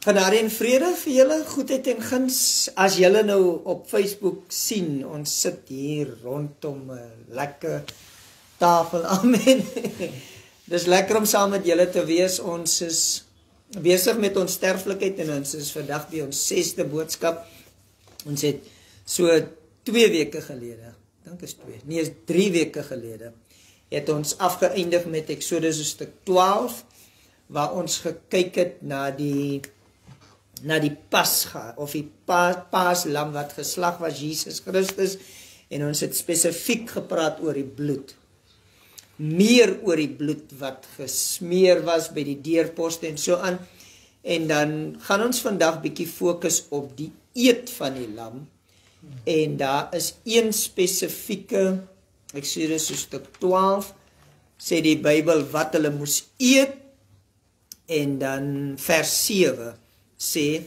Genade en vrede vir julle, goedheid en guns. As julle nou op Facebook sien, ons sit hier rondom 'n lekker tafel, amen. Dis lekker om saam met julle te wees. Ons is besig met ons sterflikheid en ons is vandag by ons 6de boodskap. Ons het so 2 weke gelede, dink is 2, nee is 3 weke gelede, het ons afgeëindig met Exodus stuk 12, waar ons gekyk het na die Pascha, of die paaslam wat geslag was, Jesus Christus, en ons het spesifiek gepraat oor die bloed. Meer oor die bloed wat gesmeer was by die deurposte en so aan. En dan gaan ons vandag bietjie fokus op die eet van die lam. En daar is een spesifieke, Exodus stuk 12, sê die Bybel wat hulle moes eet, en dan vers 7 sê,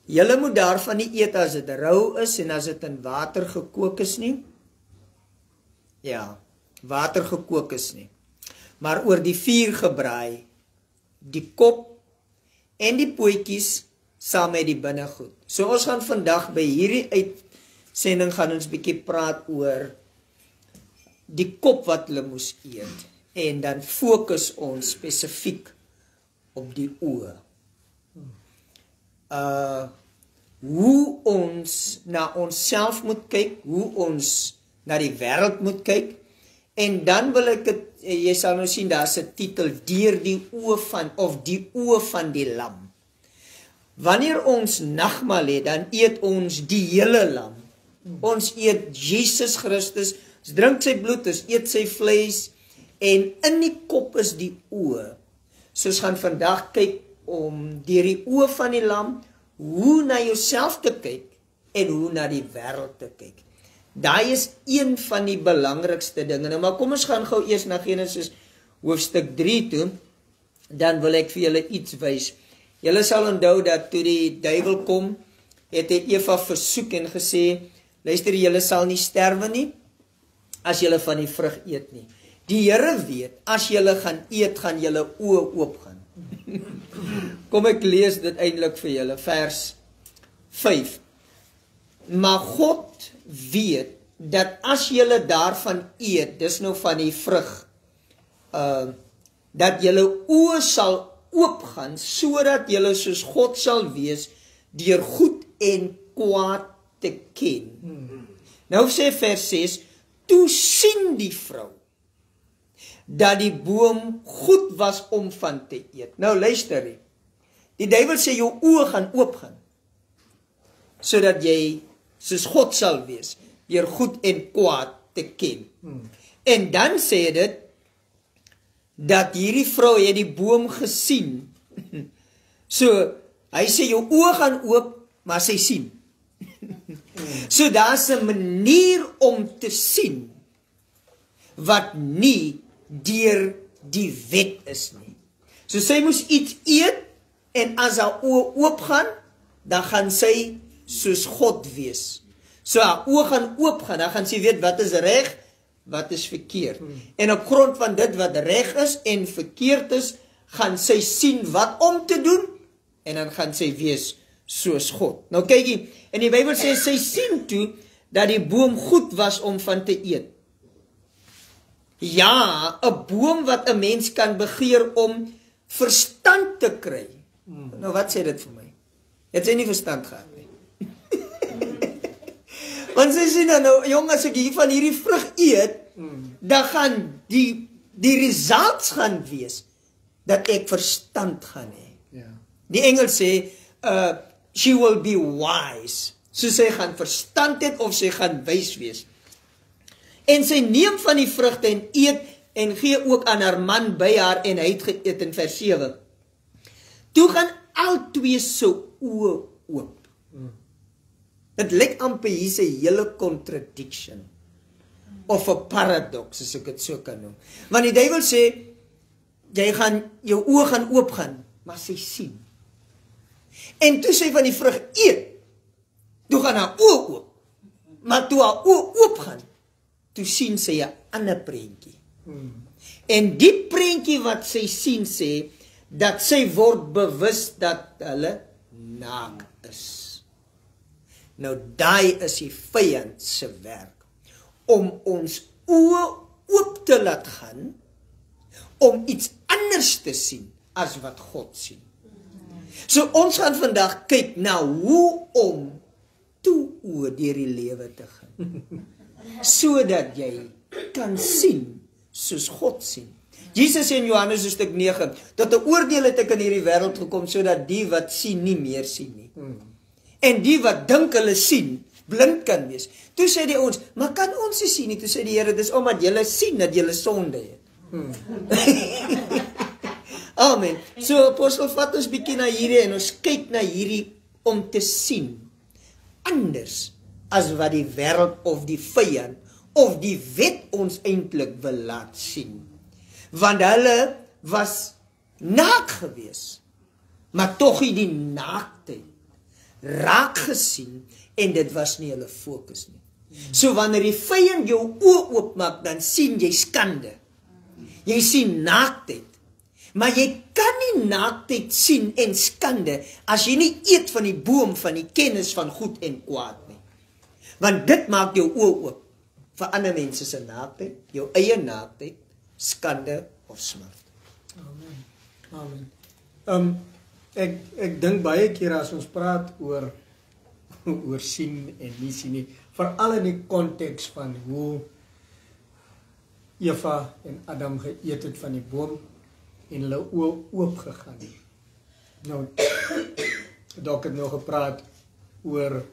julle moet daarvan nie eet as dit rou is en as dit in water gekook is nie. Ja, water gekook is nie. Maar oor die vuur gebraai, die kop en die pootjies saam met die binnegoed. So ons gaan vandag by hierdie uitsending gaan ons bietjie praat oor die kop wat hulle moes eet. En dan fokus ons spesifiek op die oë. Hoe ons na onsself moet kyk, hoe ons na die wêreld moet kyk, en dan wil ek het, jy sal nou sien, daar is 'n titel, deur die oë van die lam. Wanneer ons nagmaal het, dan eet ons die hele lam. Ons eet Jesus Christus, ons drink sy bloed, ons eet sy vleis, en in die kop is die oë. So ons gaan vandag kyk om deur die oë van die lam, hoe na jouself te kyk, en hoe na die wêreld te kyk. Daai is een van die belangrikste dinge. Nou, maar kom ons gaan gou eers na Genesis hoofstuk 3 toe, dan wil ek vir julle iets wys. Julle sal onthou dat toe die duiwel kom, het hy Eva versoek en gesê, luister, julle sal nie sterwe nie, as julle van die vrug eet nie. Die Here weet, as julle gaan eet, gaan julle oë oopgaan. Kom ek lees dit eintlik vir julle, vers 5. Maar God weet, dat as julle daarvan eet, dis nou van die vrug, dat julle oë sal oopgaan, sodat julle soos God sal wees, deur goed en kwaad te ken. Nou sê vers 6, toe sien die vrou, dat die boom goed was om van te eet. Nou luister, die duiwel sê jou oë gaan oopgaan, sodat jy soos God sal wees, deur goed en kwaad te ken. En dan sê dit, dat hierdie vrou het die boom gesien. So, hy sê jou oë gaan oop, maar sy sien. So daar's 'n manier om te sien, wat nie deur die wet is nie. So sy moes iets eet, en as haar oë oopgaan, dan gaan sy soos God wees. So haar oë gaan oopgaan, dan gaan sy weet wat is reg, wat is verkeerd. En op grond van dit wat reg is en verkeerd is, gaan sy sien wat om te doen, en dan gaan sy wees soos God. Nou kyk jy, en die Bybel sê, sy sien toe, dat die boom goed was om van te eet. Ja, 'n boom wat 'n mens kan begeer om verstand te kry. Nou wat sê dit vir my? Het sy nie verstand gehad nie. Want sy sê nou, jong, as ek hier van hierdie vrug eet, dan gaan die results gaan wees, dat ek verstand gaan hê. Die Engel sê, she will be wise. So sy gaan verstand het, of sy gaan wys wees. En sy neem van die vrugte en eet, en gee ook aan haar man by haar, en hy het geëet in vers 7. Toe gaan al twee se oë oop. Dit lyk amper hier's 'n hele contradiction, of 'n paradox, as ek dit so kan noem. Want die duiwel sê, jou oë gaan oopgaan, maar sy sien. En toe sy van die vrug eet, toe gaan haar oë oop. Maar toe haar oë oopgaan, toe sien sy 'n ander prentjie. En die prentjie wat sy sien sê, dat sy word bewus dat hulle naak is. Nou daai is die vyand se werk, om ons oë oop te laat gaan, om iets anders te sien, as wat God sien. So ons gaan vandag kyk na hoe om toe oor deur die lewe te gaan. Sodat jy kan sien soos God sien. Jesus sê in Johannes hoofstuk 9, dat 'n oordeel het ek in hierdie wêreld gekom sodat die wat sien nie meer sien nie. En die wat dink hulle sien, blind kan wees. Toe sê die ons, maar kan ons nie sien nie? Toe sê die Here, dis omdat julle sien dat julle sonde het. Amen. So apostel vat ons bietjie na hierdie en ons kyk na hierdie om te sien anders as wat die wêreld of die vyand of die wet ons eintlik wil laat sien. Want hulle was naak gewees, maar tog nie die naaktheid raak gesien en dit was nie hulle fokus nie. So wanneer die vyand jou oë oopmaak, dan sien jy skande. Jy sien naaktheid. Maar jy kan nie naaktheid sien en skande as jy nie eet van die boom van die kennis van goed en kwaad nie. Want dit maak jou oë oop vir ander mense se naaktheid, jou eie naaktheid, skande of smart. Amen. Amen. Ek dink baie keer as ons praat oor sien en nie sien nie, veral in die konteks van hoe Eva en Adam geëet het van die boom en hulle oë oop gegaan het. Nou, dalk het nou gepraat oor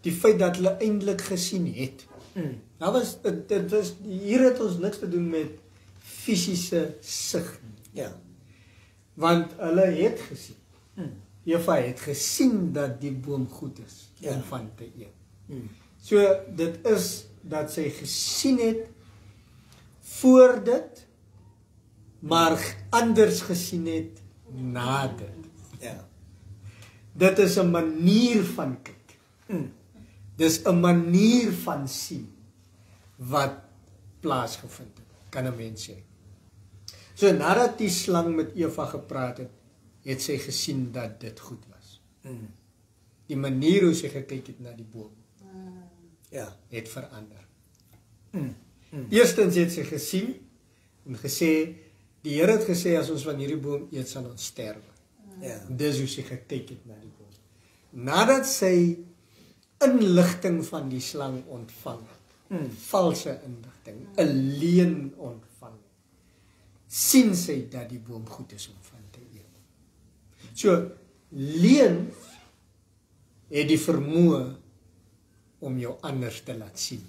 die feit dat hulle eintlik gesien het. Hier het ons niks te doen met fisiese sig nie. Ja. Want hulle het gesien. Eva het gesien dat die boom goed is om van te eet. So dit is dat sy gesien het voor dit, maar anders gesien het na dit. Ja. Dit is 'n manier van kyk. Dis 'n manier van sien wat plaasgevind het, kan 'n mens sê. So nadat die slang met Eva gepraat het, het sy gesien dat dit goed was. Die manier hoe sy gekyk het na die boom, het verander. Eerstens het sy gesien en gesê, die Here het gesê, as ons van hierdie boom eet, sal ons sterwe. Dis hoe sy gekyk het na die boom. Nadat sy inligting van die slang ontvang het, valse inligting, 'n leuen ontvang, sien sy dat die boom goed is om van te eet. So, leuen het die vermoë om jou anders te laat sien.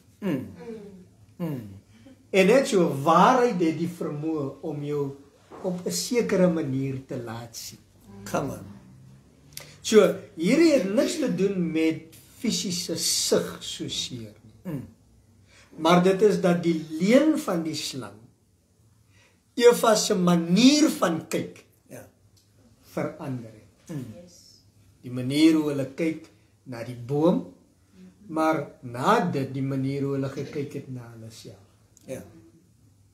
En net so, waarheid het die vermoë om jou op 'n sekere manier te laat sien. Come on. So, hierdie het niks te doen met fisiese sig so seer nie. Maar dit is dat die leuen van die slang, Eva se manier van kyk, verander het. Die manier hoe hulle kyk na die boom, maar na dit die manier hoe hulle gekyk het na hulle self.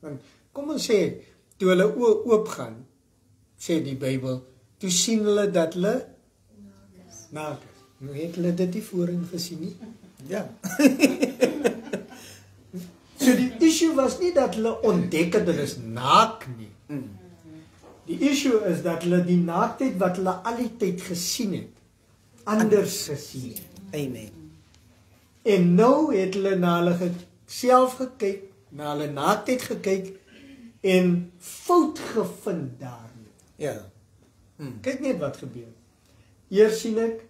Want kom ons sê, toe hulle oë oop gaan, sê die Bybel, toe sien hulle dat hulle naak is. Nou het hulle dit nie voorheen gesien nie. So die issue was nie dat hulle ontdek het hulle is naak nie. Die issue is dat hulle die naaktheid wat hulle al die tyd gesien het, anders gesien het. Amen. En nou het hulle na hulle self gekyk, na hulle naaktheid gekyk en fout gevind daarin. Kyk net wat gebeur. Eers sien ek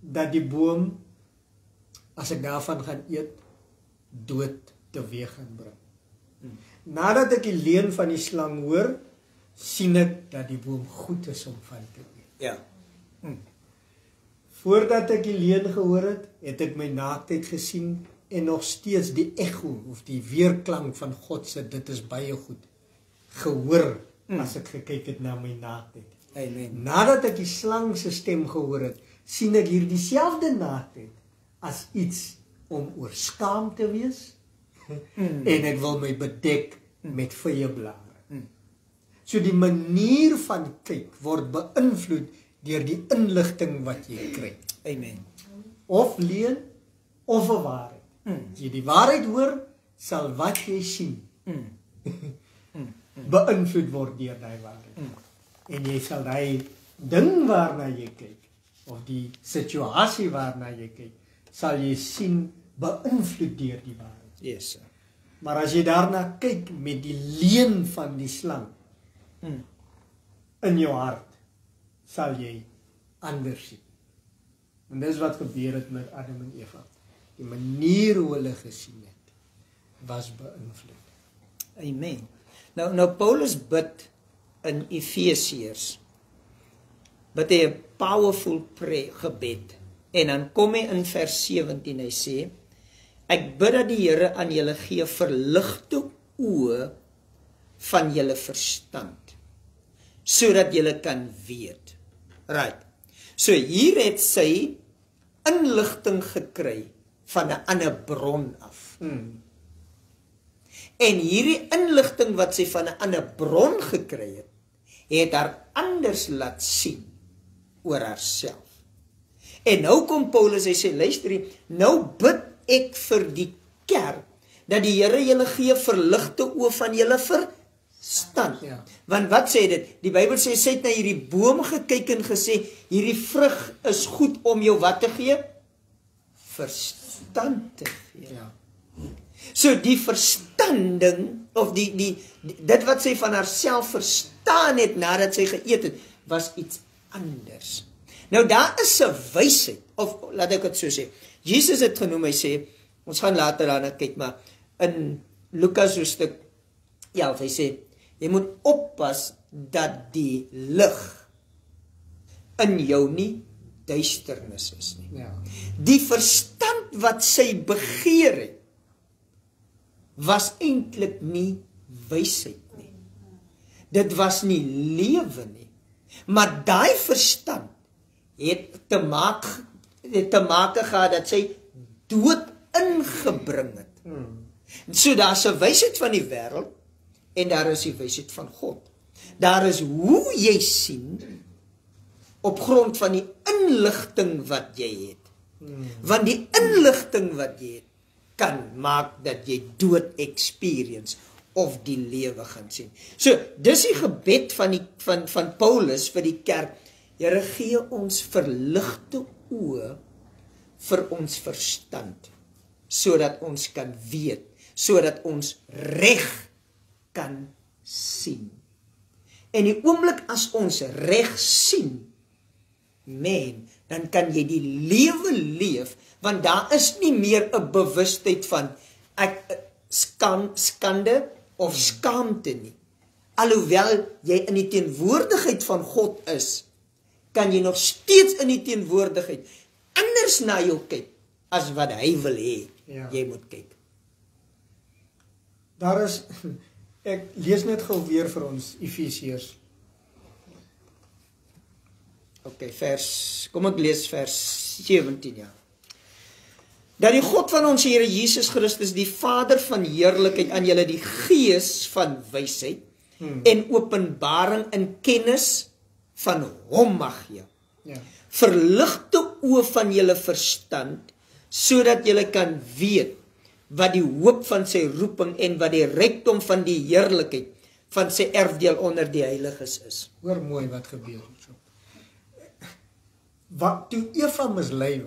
dat die boom, as ek daarvan gaan eet, dood teweeg gaan bring. Nadat ek die leuen van die slang hoor, sien ek dat die boom goed is om van te eet. Voordat ek die leuen gehoor het, het ek my naaktheid gesien en nog steeds die echo of die weerklank van God se dit is baie goed gehoor as ek gekyk het na my naaktheid. Amen. Nadat ek die slang se stem gehoor het, sien ek hier dieselfde naaktheid as iets om oor skaam te wees en ek wil my bedek met vye blare. So die manier van kyk word beïnvloed deur die inligting wat jy kry. Amen. Of leuen of 'n waarheid. As jy die waarheid hoor, sal wat jy sien beïnvloed word deur daai waarheid. En jy sal daai ding waarna jy kyk, of die situasie waarna jy kyk, sal jy sien beïnvloed deur die waarheid. Yes, sir. Maar as jy daarna kyk met die leuen van die slang in jou hart, sal jy anders sien. En dis wat gebeur het met Adam en Eva. Die manier hoe hulle gesien het, was beïnvloed. Amen. Nou Paulus bid in Efesiërs, bid hy 'n powerful gebed, en dan kom hy in vers 17, hy sê, ek bid dat die Here aan julle gee verligte oë van julle verstand, sodat julle kan weet. Right. So hier het sy inligting gekry van 'n ander bron af. En hierdie inligting wat sy van 'n ander bron gekry het, het haar anders laat sien oor haarself. En nou kom Paulus, hy sê, luister hier, nou bid ek vir die kerk, dat die Here julle gee verligte oë van julle verstand. Ja. Want wat sê dit? Die Bybel sê, sy het na hierdie boom gekyk en gesê, hierdie vrug is goed om jou wat te gee? Verstand te gee. Ja. So die verstanding, of dit wat sy van haarself verstaan het nadat sy geëet het, was iets anders. Nou daar is 'n wysheid, of laat ek dit so sê, Jesus het genoem, hy sê, ons gaan later daarna kyk, maar in Lukas hoofstuk 11, hy sê, jy moet oppas dat die lig in jou nie duisternis is nie. Ja. Die verstand wat sy begeer het, was eintlik nie wysheid nie. Dit was nie lewe nie. Maar daai verstand het te maak gehad dat sy dood ingebring het. So daar's 'n wysheid van die wêreld en daar is die wysheid van God. Daar is hoe jy sien op grond van die inligting wat jy het. Want die inligting wat jy het kan maak dat jy dood experience of die lewe gaan sien. So, dis die gebed van Paulus vir die kerk. Here, gee ons verligte oë vir ons verstand, sodat ons kan weet, sodat ons reg kan sien. En die oomblik as ons reg sien, dan kan jy die lewe leef, want daar is nie meer 'n bewustheid van skande of skaamte nie. Alhoewel jy in die teenwoordigheid van God is, kan jy nog steeds in die teenwoordigheid anders na jou kyk as wat hy wil hê jy moet kyk. Daar is, ek lees net gou weer vir ons Efesiërs. Okay, kom ek lees vers 17, ja. Dat die God van ons Here Jesus Christus, die Vader van heerlikheid, aan julle die gees van wysheid en openbaring in kennis van hom mag gee. Ja. Verligte oë van julle verstand, sodat julle kan weet wat die hoop van sy roeping en wat die rykdom van die heerlikheid van sy erfdeel onder die heiliges is. Hoor mooi wat gebeur. Wat toe Eva mislei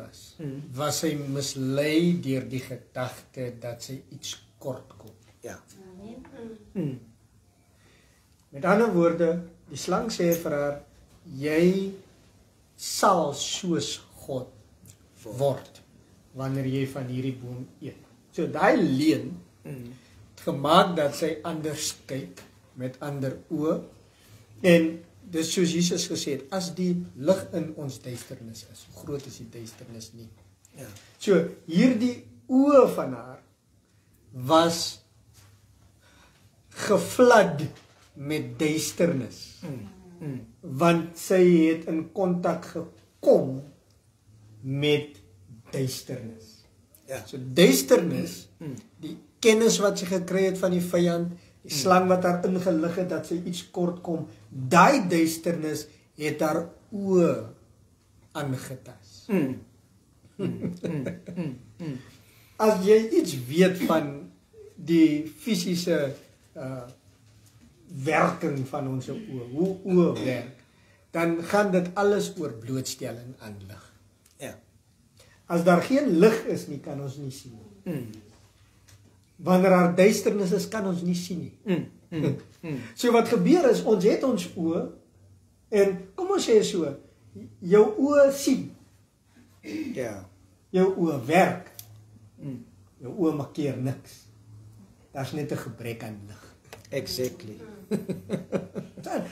was sy mislei deur die gedagte dat sy iets kort kom. Ja. Met ander woorde, die slang sê vir haar, jy sal soos God word wanneer jy van hierdie boom eet. So daai leuen het gemaak dat sy anders kyk met ander oë, en dis soos Jesus gesê het, as die lig in ons duisternis is, hoe groot is die duisternis nie. Ja. So hierdie oë van haar was gevlad met duisternis. Want sy het in kontak gekom met duisternis. Ja. So duisternis, die kennis wat sy gekry het van die vyand, Die slang wat haar ingelig het dat sy iets kort kom, daai duisternis het haar oë aangetas. As jy iets weet van die fisiese werking van ons oë, hoe oë werk, dan gaan dit alles oor blootstelling aan lig. Ja. As daar geen lig is nie, kan ons nie sien nie. Wanneer daar duisternis is, kan ons nie sien nie. So wat gebeur is, ons het ons oë, en kom ons sê so, jou oë sien. Ja. Jou oë werk. Jou oë markeer niks. Daar's net 'n gebrek aan lig. Exactly.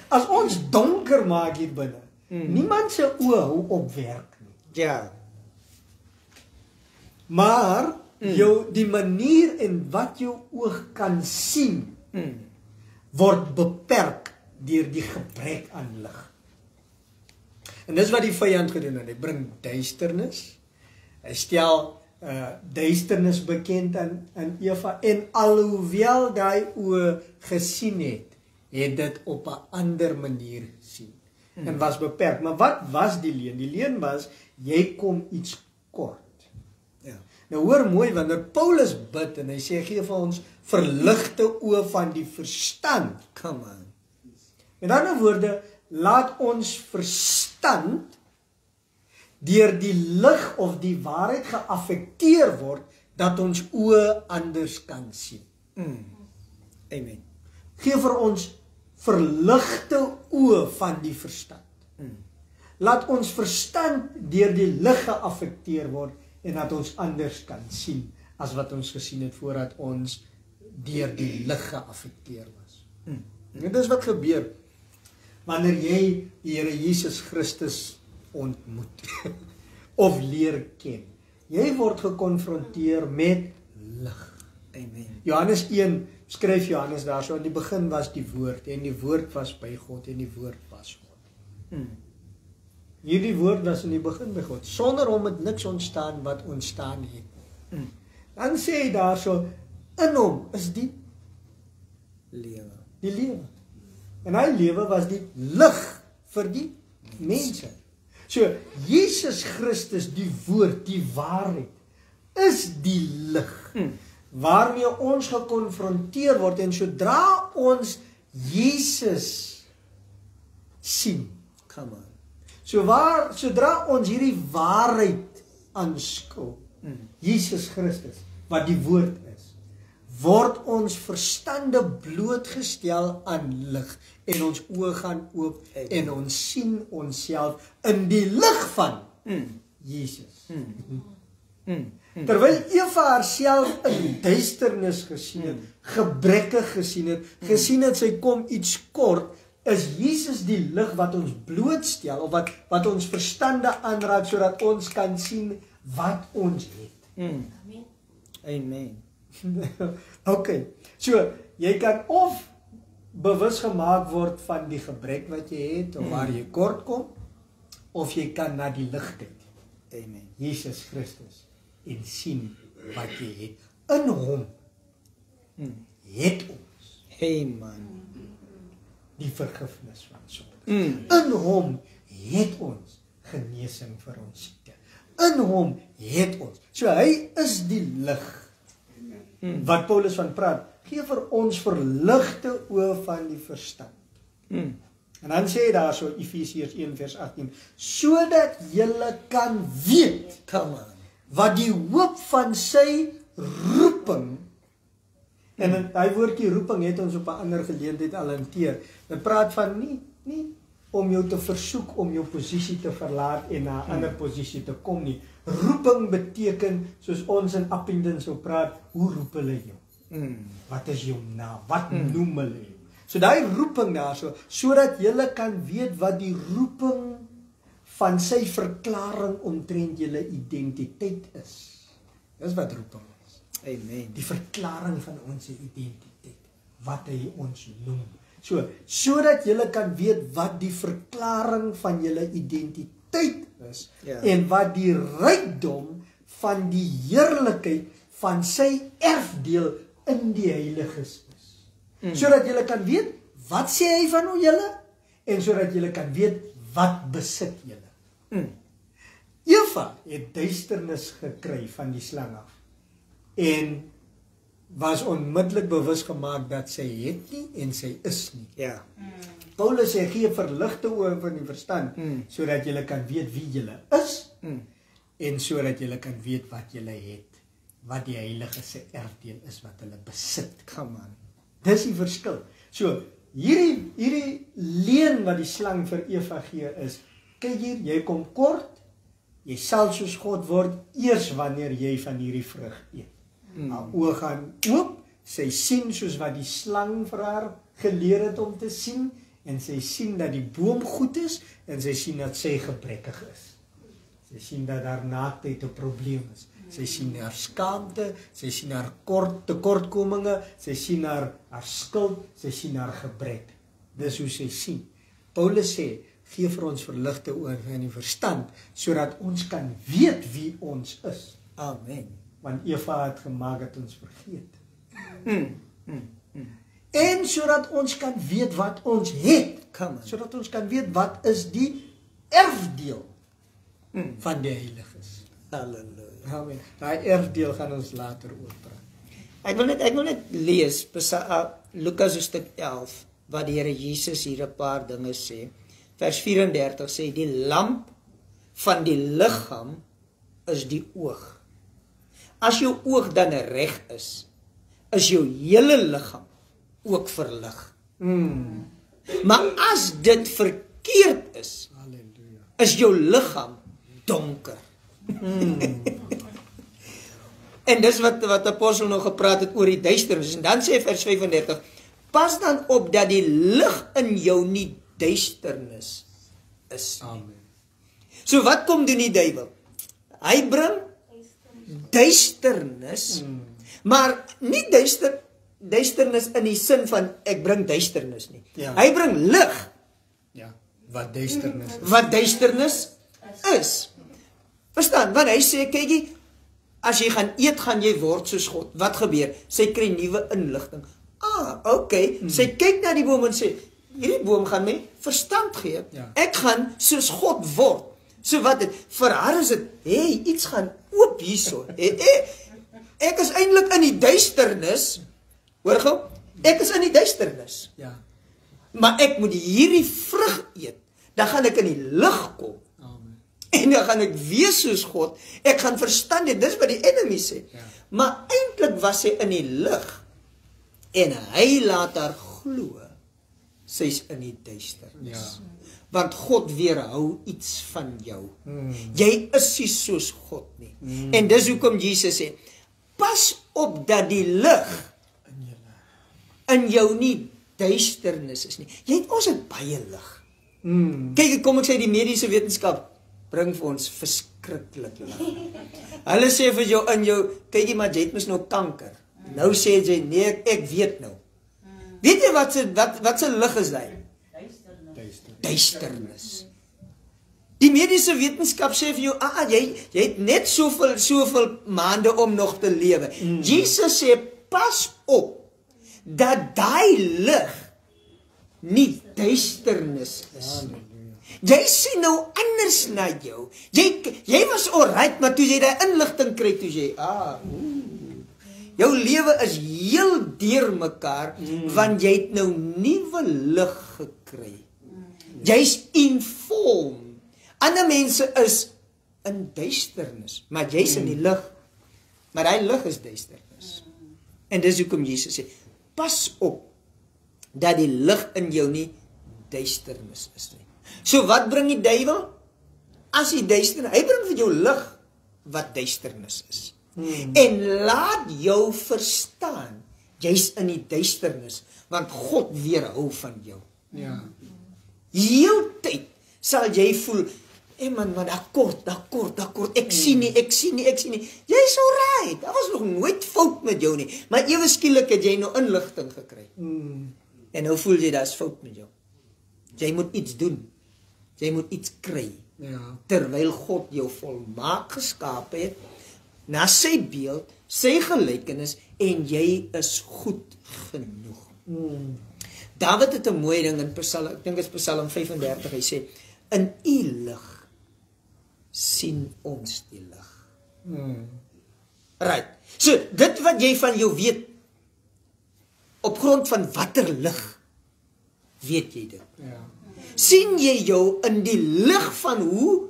As ons donker maak hier binne, niemand se oë hou op werk nie. Ja. Maar die manier in wat jou oog kan sien, word beperk deur die gebrek aan lig. En dis wat die vyand gedoen het. Hy bring duisternis. Hy stel duisternis bekend aan Eva, en alhoewel daai oë gesien het, het dit op 'n ander manier gesien en was beperk. Maar wat was die leuen? Die leuen was, jy kom iets kort. Ja. Nou hoor mooi, wanneer Paulus bid en hy sê, gee vir ons verligte oë van die verstand. Come on. Met ander woorde, laat ons verstand deur die lig of die waarheid geaffekteer word, dat ons oë anders kan sien. Amen. Gee vir ons verligte oë van die verstand. Laat ons verstand deur die lig geaffekteer word, en dat ons anders kan sien, as wat ons gesien het voordat ons deur die lig geaffekteer was. En dit is wat gebeur, wanneer jy die Here Jesus Christus ontmoet, of leer ken. Jy word gekonfronteer met lig. Amen. Johannes 1, skryf Johannes daar so, in die begin was die woord, en die woord was by God, en die woord was God. Hierdie woord was in die begin by God, sonder hom het niks ontstaan wat ontstaan het. Dan sê hy daar so, in hom is die lewe. En hy lewe was die lig vir die mense. So, Jesus Christus, die woord, die waarheid, is die lig, waarmee ons gekonfronteer word, en sodra ons Jesus sien, Come on. sodra ons hierdie waarheid aanskou, Jesus Christus, wat die woord is, word ons verstande blootgestel aan lig, en ons oë gaan oop, en ons sien onsself in die lig van Jesus. Terwyl Eva haarself in duisternis gesien het, gebrekkig gesien het sy kom iets kort, is Jesus die lig wat ons blootstel, of wat ons verstande aanraak, sodat ons kan sien wat ons het. Amen. Okay, so, jy kan of bewus gemaak word van die gebrek wat jy het, of waar jy kort kom, of jy kan na die lig kyk, Amen. Jesus Christus, en sien wat jy het. In hom het ons Hey man. die vergifnis van sonde. In hom het ons genesing vir ons siekte. In hom het ons. So hy is die lig wat Paulus van praat. Gee vir ons verligte oë van die verstand. En dan sê hy daar so, Efesiërs 1 vers 18, sodat julle kan weet, Come on. wat die hoop van sy roeping, en hy woordjie roeping het ons op 'n ander geleentheid al hanteer. Dit praat van nie om jou te versoek om jou posisie te verlaat en na 'n ander posisie te kom nie. Roeping beteken, soos ons in Appington sou praat, hoe roep hulle jou? Wat is jou naam? Wat noem hulle jou? So daai roeping daar so, sodat julle kan weet wat die roeping van sy verklaring omtrent julle identiteit is. Dis wat roeping is. Amen. Die verklaring van ons identiteit, wat hy ons noem. So, sodat julle kan weet wat die verklaring van julle identiteit is, en wat die rykdom van die heerlikheid van sy erfdeel in die heiliges is. Sodat julle kan weet wat sê hy van julle en sodat julle kan weet wat besit julle. Eva het duisternis gekry van die slang af en was onmiddellik bewus gemaak dat sy het nie en sy is nie. Ja. Paulus sê gee verligte oë van die verstand sodat julle kan weet wie julle is en sodat julle kan weet wat julle het, wat die heilige se erfdeel is wat hulle besit. Come on. Dis die verskil. So hierdie leen wat die slang vir Eva gee is, kyk hier, jy kom kort, jy sal soos God word eers wanneer jy van hierdie vrug eet. Haar oë gaan oop, sy sien soos wat die slang vir haar geleer het om te sien, en sy sien dat die boom goed is, en sy sien dat sy gebrekkig is. Sy sien dat haar naaktheid 'n probleem is. Sy sien haar skaamte, sy sien haar tekortkominge, sy sien haar skuld, sy sien haar gebrek. Dis hoe sy sien. Paulus sê, gee vir ons verligte oë en die verstand, sodat ons kan weet wie ons is. Amen. Want Eva het gemaak dat ons vergeet. En sodat ons kan weet wat ons het. Sodat ons kan weet wat is die erfdeel van die heiliges. Halleluja. Amen. Daai erfdeel gaan ons later oor praat. Ek wil net lees Lukas hoofstuk 11 waar die Here Jesus hier 'n paar dinge sê. Vers 34 sê die lamp van die liggaam is die oog. As jou oog dan reg is jou hele liggaam ook verlig. Maar as dit verkeerd is, Halleluja. Is jou liggaam donker. En dis wat apostel nog gepraat het oor die duisternis. En dan sê vers 35, pas dan op dat die lig in jou nie duisternis is. Amen. So wat kom doen die duiwel? Hy bring duisternis, maar nie duisternis in die sin van ek bring duisternis nie. Ja. Hy bring lig. Ja, wat duisternis is. Wat duisternis is. Verstaan? Want hy sê, kykie, as jy gaan eet, gaan jy word soos God. Wat gebeur? Sy kry nuwe inligting. Okay. Sy kyk na die boom en sê, hierdie boom gaan my verstand gee. Ja. Ek gaan soos God word. So wat dit, vir haar is dit, iets gaan oop hierso. Ek is eintlik in die duisternis. Hoor gou? Ek is in die duisternis. Ja. Maar ek moet hierdie vrug eet. Dan gaan ek in die lig kom. Amen. En dan gaan ek wees soos God. Ek gaan verstand dit. Dis wat die enemy sê. Ja. Maar eintlik was sy in die lig. En hy laat haar glo. Sy's in die duisternis. Ja. Want God weerhou iets van jou. Jy is nie soos God nie. En dis hoekom Jesus sê, pas op dat die lig in jou nie duisternis is nie. Ons het baie lig. Kyk, kom ek sê die mediese wetenskap bring vir ons verskriklik lig. Hulle sê vir jou in jou, kykie, maar jy het mos nou kanker. Nou sê jy, nee, ek weet nou. Weet jy wat se lig is daai? Duisternis. Die mediese wetenskap sê vir jou, jy het net soveel maande om nog te lewe. Jesus sê, pas op dat daai lig nie duisternis is nie. Jy sien nou anders na jou. Jy was alright, maar toe jy daai inligting kry, toe jy, jou lewe is heel deurmekaar, want jy het nou nuwe lig gekry. Jy's informed. Ander mense is in duisternis, maar jy's in die lig. Maar daai lig is duisternis. En dis hoekom Jesus sê, pas op dat die lig in jou nie duisternis is nie. So wat bring die duiwel? As die duisternis, hy bring vir jou lig wat duisternis is. En laat jou verstaan, jy's in die duisternis, want God weerhou van jou. Ja. Heeltyd sal jy voel, man, kort, ek sien nie. Jy's alright, daar was nog nooit fout met jou nie, maar ewe skielik het jy nou inligting gekry. En nou voel jy, daar's fout met jou. Jy moet iets doen, jy moet iets kry, terwyl God jou volmaak geskaap het, na sy beeld, sy gelykenis, en jy is goed genoeg. Dawid het 'n mooi ding in Psalm, ek dink dit is Psalm 35, hy sê, in u lig sien ons die lig. Right. So, dit wat jy van jou weet, op grond van watter lig weet jy dit? Ja. Sien jy jou in die lig van hoe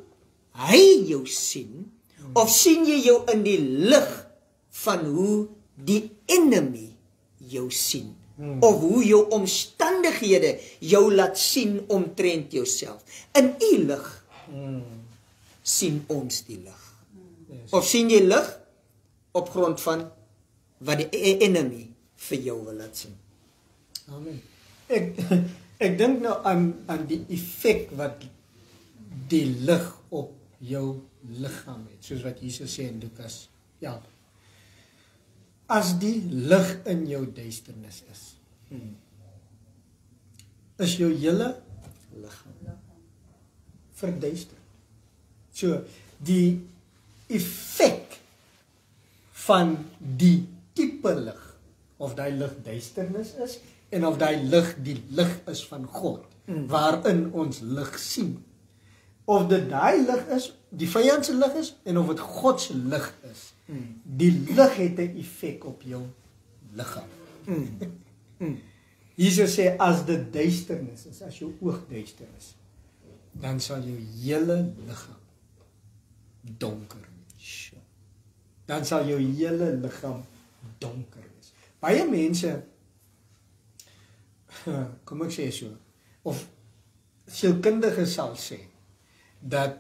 hy jou sien, of sien jy jou in die lig van hoe die enemy jou sien, of hoe jou omstandighede jou laat sien omtrent jouself? In u lig sien ons die lig. Yes. Of sien jy lig op grond van wat die enemy vir jou wil laat sien? Amen. Ek dink nou aan die effek wat die lig op jou liggaam het, soos wat Jesus sê in Lukas. Ja. As die lig in jou duisternis is jou hele liggaam verduister. So, die effek van die tipe lig, of die lig duisternis is, en of die lig is van God, waarin ons lig sien. Of dit die lig is, die vyand se lig is, en of dit God se lig is. Die lig het 'n effek op jou liggaam. Jesus sê, as dit duisternis is, as jou oog duister is, dan sal jou hele liggaam donker wees. Dan sal jou hele liggaam donker wees. Baie mense, kom ek sê so, of sielkundiges sal sê, dat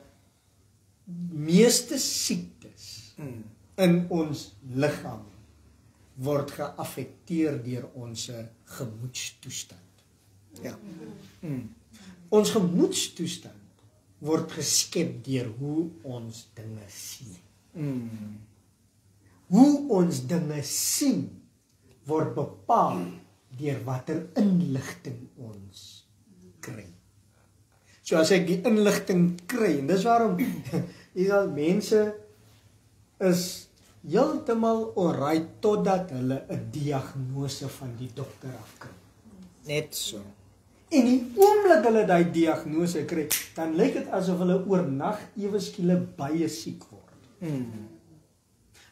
meeste siektes in ons liggaam word geaffekteer deur ons gemoedstoestand. Ja. Ons gemoedstoestand word geskep deur hoe ons dinge sien. Hoe ons dinge sien word bepaal deur watter inligting ons kry. So as ek die inligting kry, en dis waarom mense is heeltemal alright totdat hulle 'n diagnose van die dokter afkry. Net so. En die oomblik hulle daai diagnose kry, dan lyk dit asof hulle oornag ewe skielik baie siek word.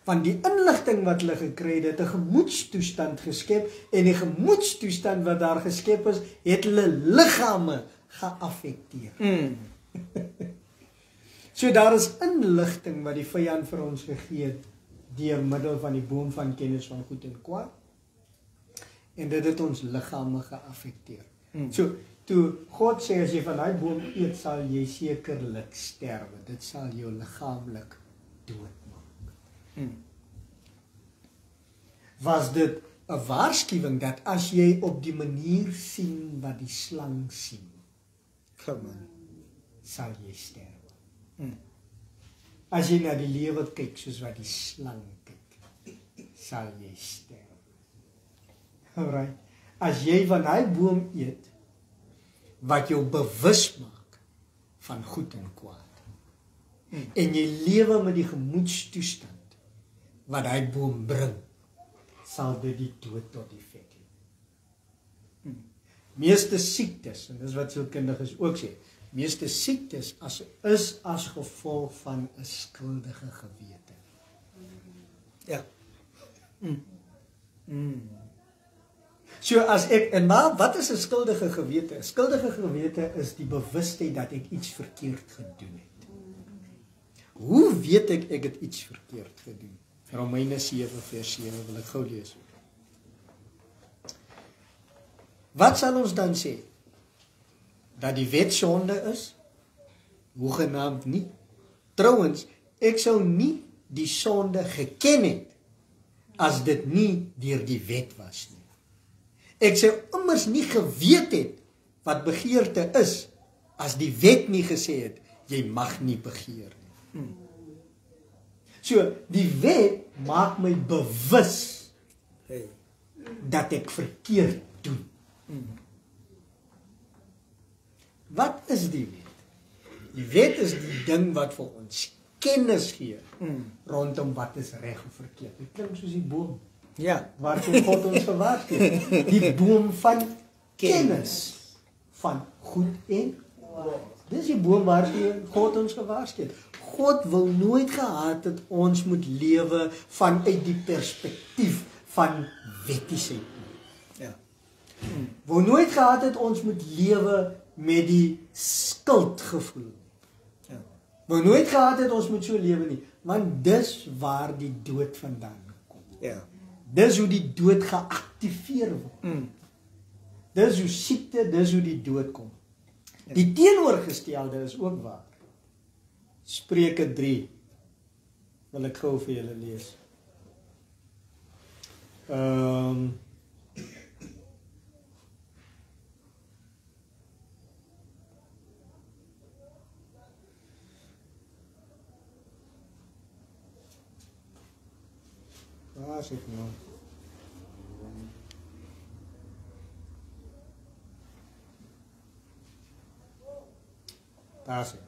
Want die inligting wat hulle gekry het 'n gemoedstoestand geskep, en die gemoedstoestand wat daar geskep is, het hulle liggame geaffekteer. So daar is inligting wat die vyand vir ons gegee het deur middel van die boom van kennis van goed en kwaad, en dit het ons liggame geaffekteer. So toe God sê, as jy van daai boom eet, sal jy sekerlik sterwe. Dit sal jou liggaamlik doodmaak. Was dit 'n waarskuwing dat as jy op die manier sien wat die slang sien, sal jy sterwe. As jy na die lewe kyk soos wat die slang kyk, sal jy sterwe. Alright. As jy van daai boom eet wat jou bewus maak van goed en kwaad, en jy lewe met die gemoedstoestand wat daai boom bring, sal dit die dood tot effek hê. Meeste siektes, en dis wat sielkundiges ook sê, meeste siektes is as gevolg van 'n skuldige gewete. Ja. So as ek, en maar wat is 'n skuldige gewete? 'n Skuldige gewete is die bewustheid dat ek iets verkeerd gedoen het. Hoe weet ek het iets verkeerd gedoen? Romeine 7 vers 7 wil ek gou lees. Wat sal ons dan sê? Dat die wet sonde is? Hoegenaamd nie. Trouwens, ek sou nie die sonde geken het as dit nie deur die wet was nie. Ek sou immers nie geweet het wat begeerte is as die wet nie gesê het jy mag nie begeer nie. So, die wet maak my bewus dat ek verkeerd doen. Wat is die wet? Die wet is die ding wat vir ons kennis gee rondom wat is reg of verkeerd. Dit klink soos die boom. Ja. Waartoe God ons gewaarsku het. Die boom van kennis van goed en kwaad. Dis die boom waartoe God ons gewaarsku het. God wil nooit gehad dat ons moet lewe vanuit die perspektief van wettiesheid. Ja. Wil nooit gehad het ons moet lewe met die skuldgevoel. Ja. Wil nooit gehad het ons moet so lewe nie, want dis waar die dood vandaan kom. Ja. Dis hoe die dood geactiveer word. Dis hoe siekte, dis hoe die dood kom. Die teenoorgestelde is ook waar. Spreuke 3 wil ek gou vir julle lees. Waar is ek nou? Daar is ek.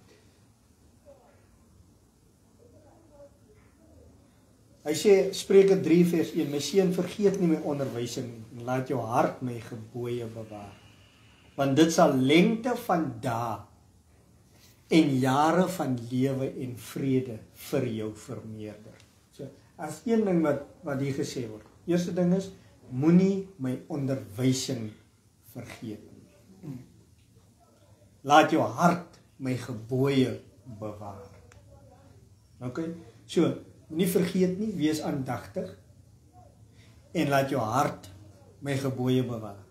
Hy sê, Spreuke 3 vers 1, my seun, vergeet nie my onderwysing nie, en laat jou hart my gebooie bewaar, want dit sal lengte van dae en jare van lewe en vrede vir jou vermeerder. So, as een ding wat hier gesê word, eerste ding is, moenie my onderwysing vergeet nie. Laat jou hart my gebooie bewaar. Ok, so, nie vergeet nie, wees aandagtig en laat jou hart my gebooie bewaar.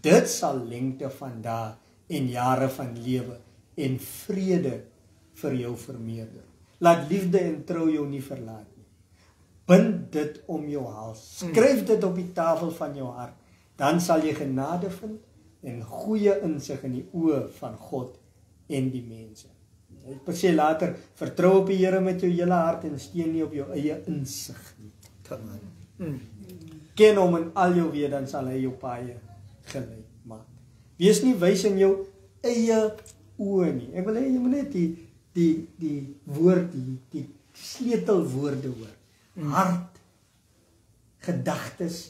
Dit sal lengte van dae en jare van lewe en vrede vir jou vermeerder. Laat liefde en trou jou nie verlaat nie. Bind dit om jou hals. Skryf dit op die tafel van jou hart. Dan sal jy genade vind en goeie insig in die oë van God en die mense. Ek sê later, vertrou op die Here met jou hele hart en steun nie op jou eie insig nie. Ken hom in al jou weë, dan sal hy jou paaie gelei maak. Wees nie wys in jou eie oë nie. Ek wil hê jy moet net die woord, die sleutelwoorde hoor. Hart, gedagtes,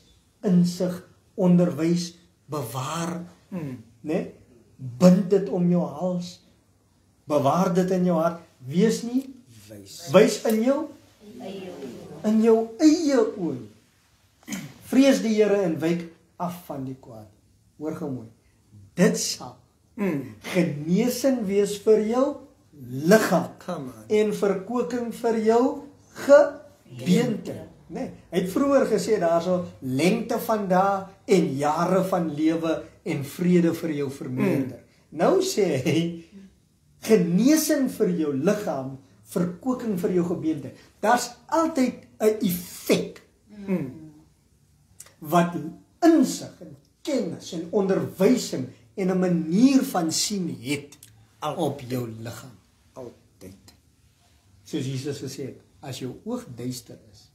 insig, onderwys, bewaar, né? Bind dit om jou hals. Bewaar dit in jou hart. Wees nie wys in jou eie oë. Vrees die Here en wyk af van die kwaad. Hoor gou mooi. Dit sal genesing wees vir jou liggaam en verkoeking vir jou gebeente. Nee, hy het vroeër gesê daarso lengte van dae en jare van lewe en vrede vir jou vermeerder. Nou sê hy genesing vir jou liggaam, verkoeking vir jou gebeente. Daar's altyd 'n effek wat insig en kennis en onderwysing en 'n manier van sien het op jou liggaam. Altyd. Soos Jesus gesê het, as jou oog duister is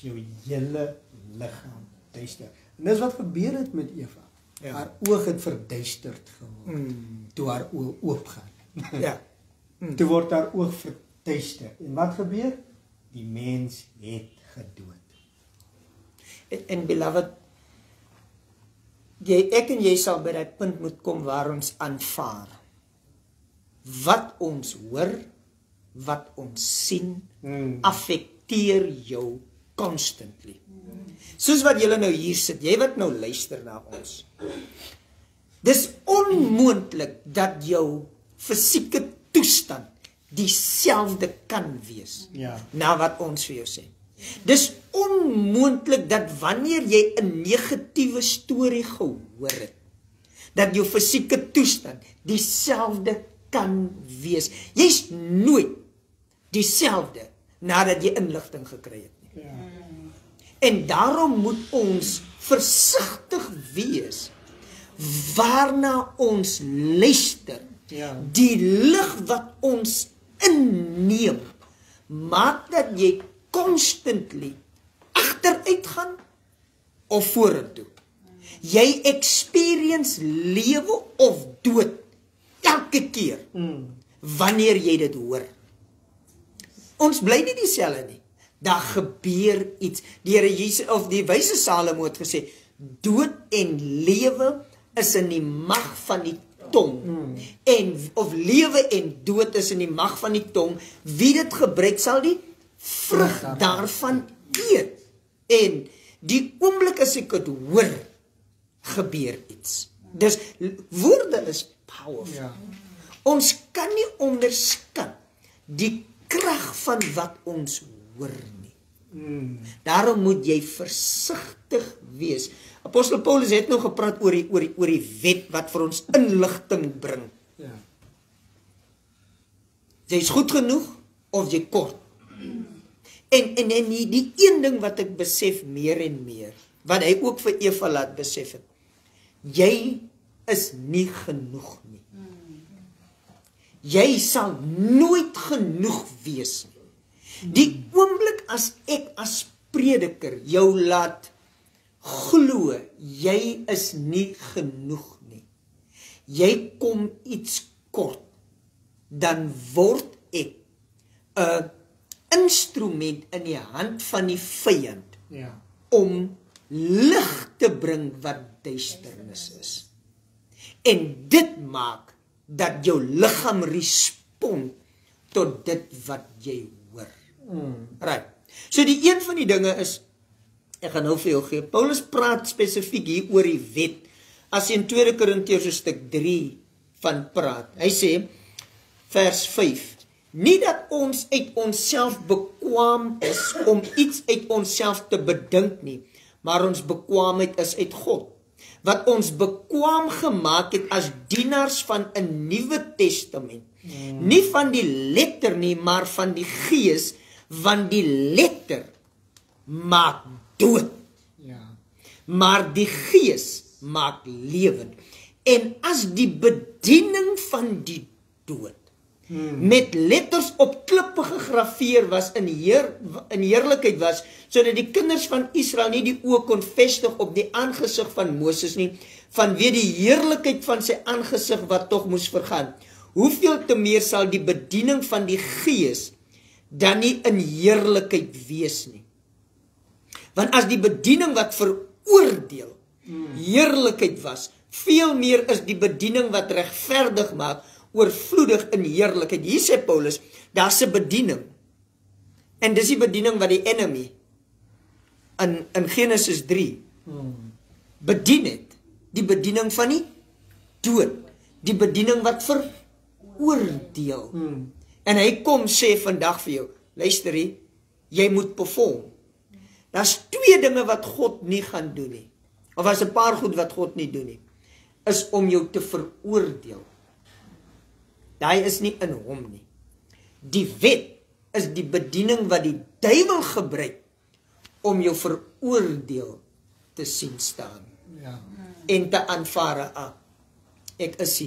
jou hele liggaam duister. En dis wat gebeur het met Eva. Ja. Haar oog het verduisterd geword toe haar oë oopgaan. Ja. Toe word haar oog verduister. En wat gebeur? Die mens het gedood. En beloved, ek en jy sal by dat punt moet kom waar ons aanvaar. Wat ons hoor, wat ons sien, affekteer jou constantly. Soos wat julle nou hier sit, jy wat nou luister na ons. Dis onmoontlik dat jou fisieke toestand dieselfde kan wees na wat ons vir jou sê. Dis onmoontlik dat wanneer jy 'n negatiewe storie gehoor het, dat jou fisieke toestand dieselfde kan wees. Jy's nooit dieselfde nadat jy inligting gekry het nie. Ja. En daarom moet ons versigtig wees waarna ons luister. Ja. Die lig wat ons inneem, maak dat jy constantly agteruit gaan of vorentoe. Jy experience lewe of dood elke keer wanneer jy dit hoor. Ons bly nie dieselfde nie. Daar gebeur iets. Die Here Jesus of die wyse Salomo het gesê, dood en lewe is in die mag van die tong. En of lewe en dood is in die mag van die tong. Wie dit gebruik sal die vrug daarvan eet. En die oomblik as ek dit hoor, gebeur iets. Dus woorde is powerful. Ja. Ons kan nie onderskat die krag van wat ons hoor nie. Daarom moet jy versigtig wees. Apostel Paulus het nou gepraat oor die wet wat vir ons inligting bring. Ja. Jy is goed genoeg of jy kort. En die een ding wat ek besef meer en meer, wat hy ook vir Eva laat besef het, jy is nie genoeg nie. Jy sal nooit genoeg wees nie. Die oomblik as ek as prediker jou laat glo, jy is nie genoeg nie. Jy kom iets kort, dan word ek 'n instrument in die hand van die vyand om lig te bring wat duisternis is. En dit maak dat jou liggaam respond tot dit wat jy hoor. Right. So die een van die dinge is, ek gaan nou vir jou gee, Paulus praat spesifiek hier oor die wet, as hy in 2 Korintiërs hoofstuk 3 van praat. Hy sê, vers 5, nie dat ons uit onsself bekwaam is om iets uit onsself te bedink nie, maar ons bekwaamheid is uit God, wat ons bekwaam gemaak het as dienaars van 'n Nuwe Testament, nie van die letter nie, maar van die gees, want die letter maak dood, maar die gees maak lewend. En as die bediening van die dood met letters op klippe gegraveer was in heerlikheid was, sodat die kinders van Israel nie die oë kon vestig op die aangesig van Moses nie, vanweë die heerlikheid van sy aangesig wat tog moes vergaan. Hoeveel te meer sal die bediening van die gees dan nie in heerlikheid wees nie? Want as die bediening wat veroordeel heerlikheid was, veel meer is die bediening wat regverdig maak oorvloedig in heerlikheid. Hier sê Paulus, daar's 'n bediening. En dis die bediening wat die enemy in Genesis 3 bedien het. Die bediening van die dood. Die bediening wat veroordeel. En hy kom sê vandag vir jou, luister hier, jy moet perform. Daar's 2 dinge wat God nie gaan doen nie. Of as 'n paar goed wat God nie doen nie, is om jou te veroordeel. Daai is nie in hom nie. Die wet is die bediening wat die duiwel gebruik om jou veroordeel te sien staan. En te aanvaar, ek is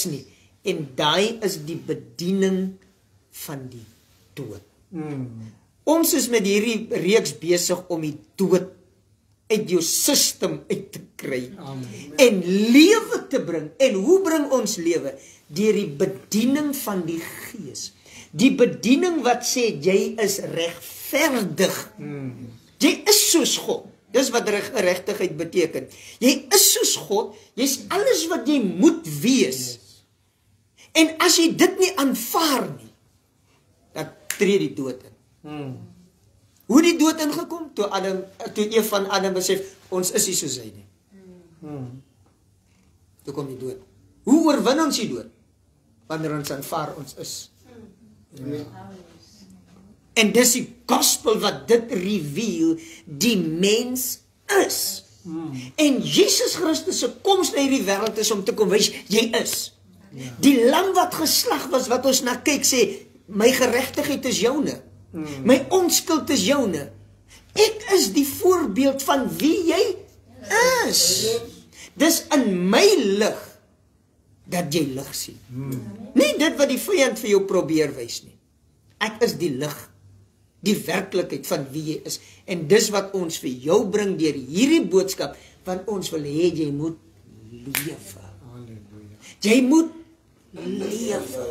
nie. En daai is die bediening van die dood. Ons is met hierdie reeks besig om die dood uit jou system uit te kry. En lewe te bring. En hoe bring ons lewe? Deur die bediening van die gees. Die bediening wat sê, jy is regverdig. Jy is soos God. Dis wat regtigheid beteken. Jy is soos God, jy's alles wat jy moet wees. En as jy dit nie aanvaar nie, dan tree die dood in. Hoe die dood ingekom? Toe een van Adam besef, ons is nie soos hy nie. Toe kom die dood. Hoe oorwin ons die dood? Wanneer ons aanvaar ons is. En dis die gospel wat dit reveal, die mens is. En Jesus Christus se koms na hierdie wêreld is om te kom wys, jy is. Die lam wat geslag was, wat ons na kyk, sê, my geregtigheid is joune. My onskuld is joune. Ek is die voorbeeld van wie jy is. Dis in my lig dat jy lig sien. Nie dit wat die vyand vir jou probeer wys nie. Ek is die lig, die werklikheid van wie jy is. En dis wat ons vir jou bring deur hierdie boodskap, want ons wil hê jy moet lewe. Jy moet lewe.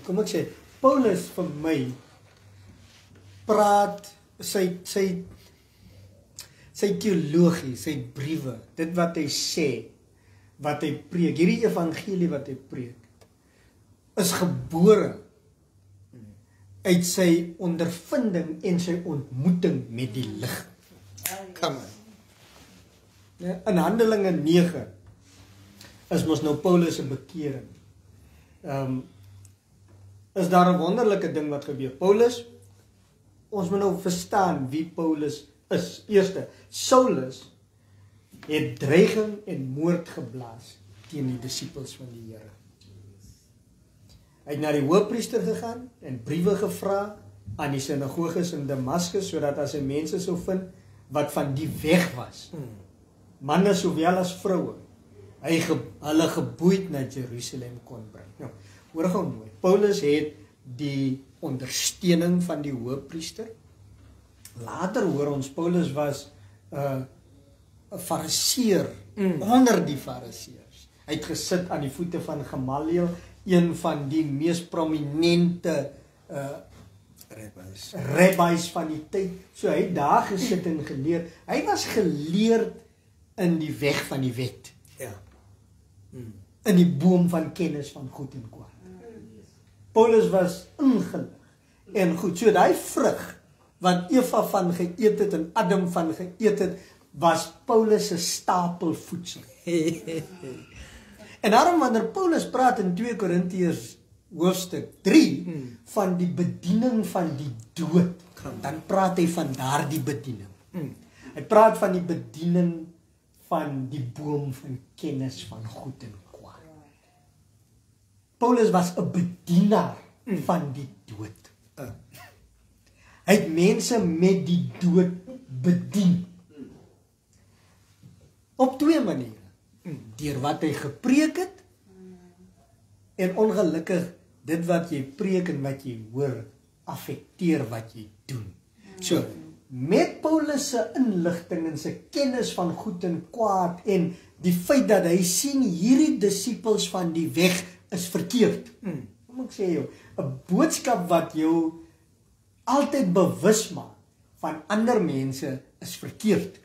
Kom ek sê, Paulus vir my praat sy teologie, sy briewe, dit wat hy sê, wat hy preek, hierdie evangelie wat hy preek, is gebore uit sy ondervinding en sy ontmoeting met die lig. Kom aan. In Handelinge 9 is mos nou Paulus se bekering. Is daar 'n wonderlike ding wat gebeur. Paulus, ons moet nou verstaan wie Paulus is. Eerste, Saulus het dreiging en moord geblaas teen die disippels van die Here. Hy het na die hoofpriester gegaan en briewe gevra aan die sinagoges in Damaskus, sodat as hy mense sou vind wat van die weg was, manne sowel as vroue, hy hulle geboeid na Jerusalem kon bring. Nou, hoor gou mooi, Paulus het die ondersteuning van die hoofpriester. Later hoor ons, Paulus was 'n fariseer onder die fariseërs. Hy het gesit aan die voete van Gamaliel, een van die mees prominente rabbis van die tyd. So hy het daar gesit en geleer. Hy was geleerd in die weg van die wet. Ja. In die boom van kennis van goed en kwaad. Paulus was ingelig en goed. So daai vrug wat Eva van geëet het en Adam van geëet het, was Paulus se stapelvoedsel. En daarom wanneer Paulus praat in 2 Korintiërs hoofstuk 3 van die bediening van die dood, dan praat hy van daardie bediening. Hy praat van die bediening van die boom van kennis van goed en kwaad. Paulus was 'n bedienaar van die dood. Hy het mense met die dood bedien. Op 2 maniere. Deur wat hy gepreek het, en ongelukkig dit wat jy preek en wat jy hoor, affekteer wat jy doen. So, met Paulus se inligting en sy kennis van goed en kwaad en die feit dat hy sien hierdie disippels van die weg is verkeerd. Hoe moet ek sê jou, 'n boodskap wat jou altyd bewus maak van ander mense is verkeerd.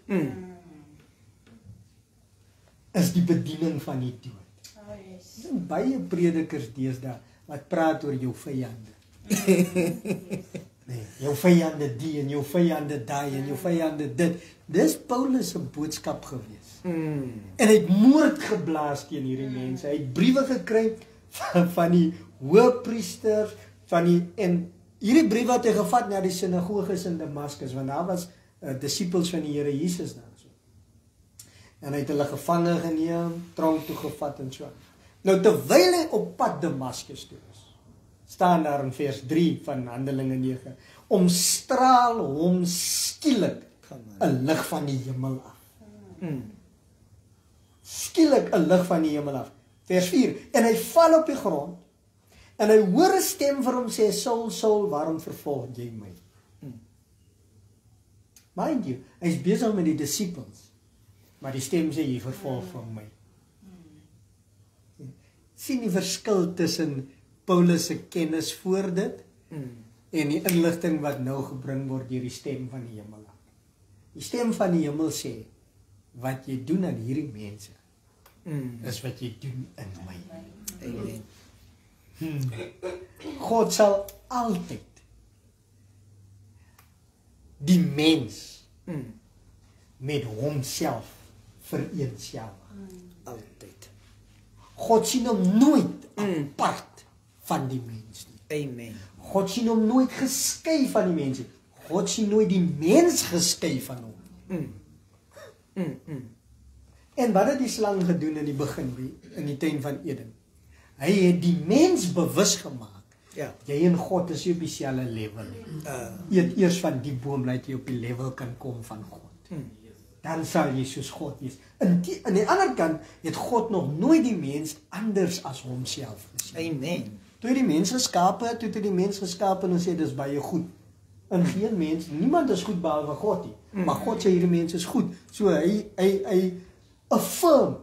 Is die bediening van die dood. Daar is baie predikers deesdae wat praat oor jou vyande. Nee, jou vyande die en jou vyande daai en jou vyande dit. Dis Paulus se boodskap gewees. En hy het moord geblaas teen hierdie mense. Hy het briewe gekry van die hoofpriesters, en hierdie briewe het hy gevat na die sinagoges in Damaskus, want daar was disippels van die Here Jesus daar so. En hy het hulle gevange geneem, tronk toe gevat en so. Nou terwyl hy op pad Damaskus toe is, staan daar in vers 3 van Handelinge 9, omstraal hom skielik 'n lig van die hemel af. Skielik 'n lig van die hemel af. Vers 4, en hy val op die grond, en hy hoor 'n stem vir hom sê, Saul, Saul, waarom vervolg jy my? Mind you, hy is besig met die disippels, maar die stem sê, jy vervolg van my. Sien die verskil tussen Paulus se kennis voor dit, en die inligting wat nou gebring word deur die stem van die hemel. Die stem van die hemel sê, wat jy doen aan hierdie mense, is wat jy doen in my. Amen. God sal altyd die mens met homself vereensgewig. Altyd. God sien hom nooit apart van die mens nie. Amen. God sien hom nooit geskei van die mens nie. God sien nooit die mens geskei van hom. En wat het die slang gedoen in die begin, in die tuin van Eden? Hy het die mens bewus gemaak. Ja. Jy en God is nie op dieselfde level nie. Eet eers van die boom, laat jy op die level kan kom van God. Dan sal jy soos God wees. Aan die ander kant het God nog nooit die mens anders as homself gesien. Amen. Toe hy die mens geskape het, toe hy die mens geskape en sê dis baie goed. En geen mens, niemand is goed behalwe God nie. Maar God sê hierdie mens is goed. So hy affirm,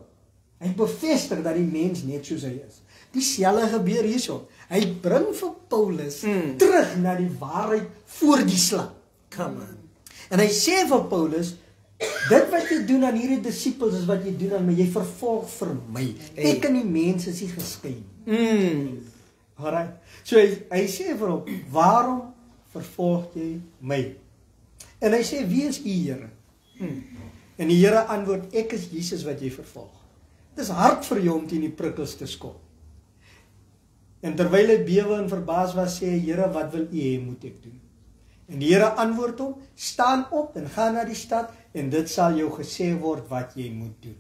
hy bevestig dat die mens net soos hy is. Dieselfde gebeur hierso. Hy bring vir Paulus terug na die waarheid voor die slang. Come on. En hy sê vir Paulus, dit wat jy doen aan hierdie disippels is wat jy doen aan my, jy vervolg vir my. Ek en die mense is nie geskei nie. Alright. So hy sê vir hom, waarom vervolg jy my? En hy sê, wie is u Here? En die Here antwoord, ek is Jesus wat jy vervolg. Dit is hard vir jou om teen die prikkels te skop. En terwyl hy bewe en verbaas was, sê hy, Here, wat wil u hê moet ek doen? En die Here antwoord hom, staan op en ga na die stad en dit sal jou gesê word wat jy moet doen.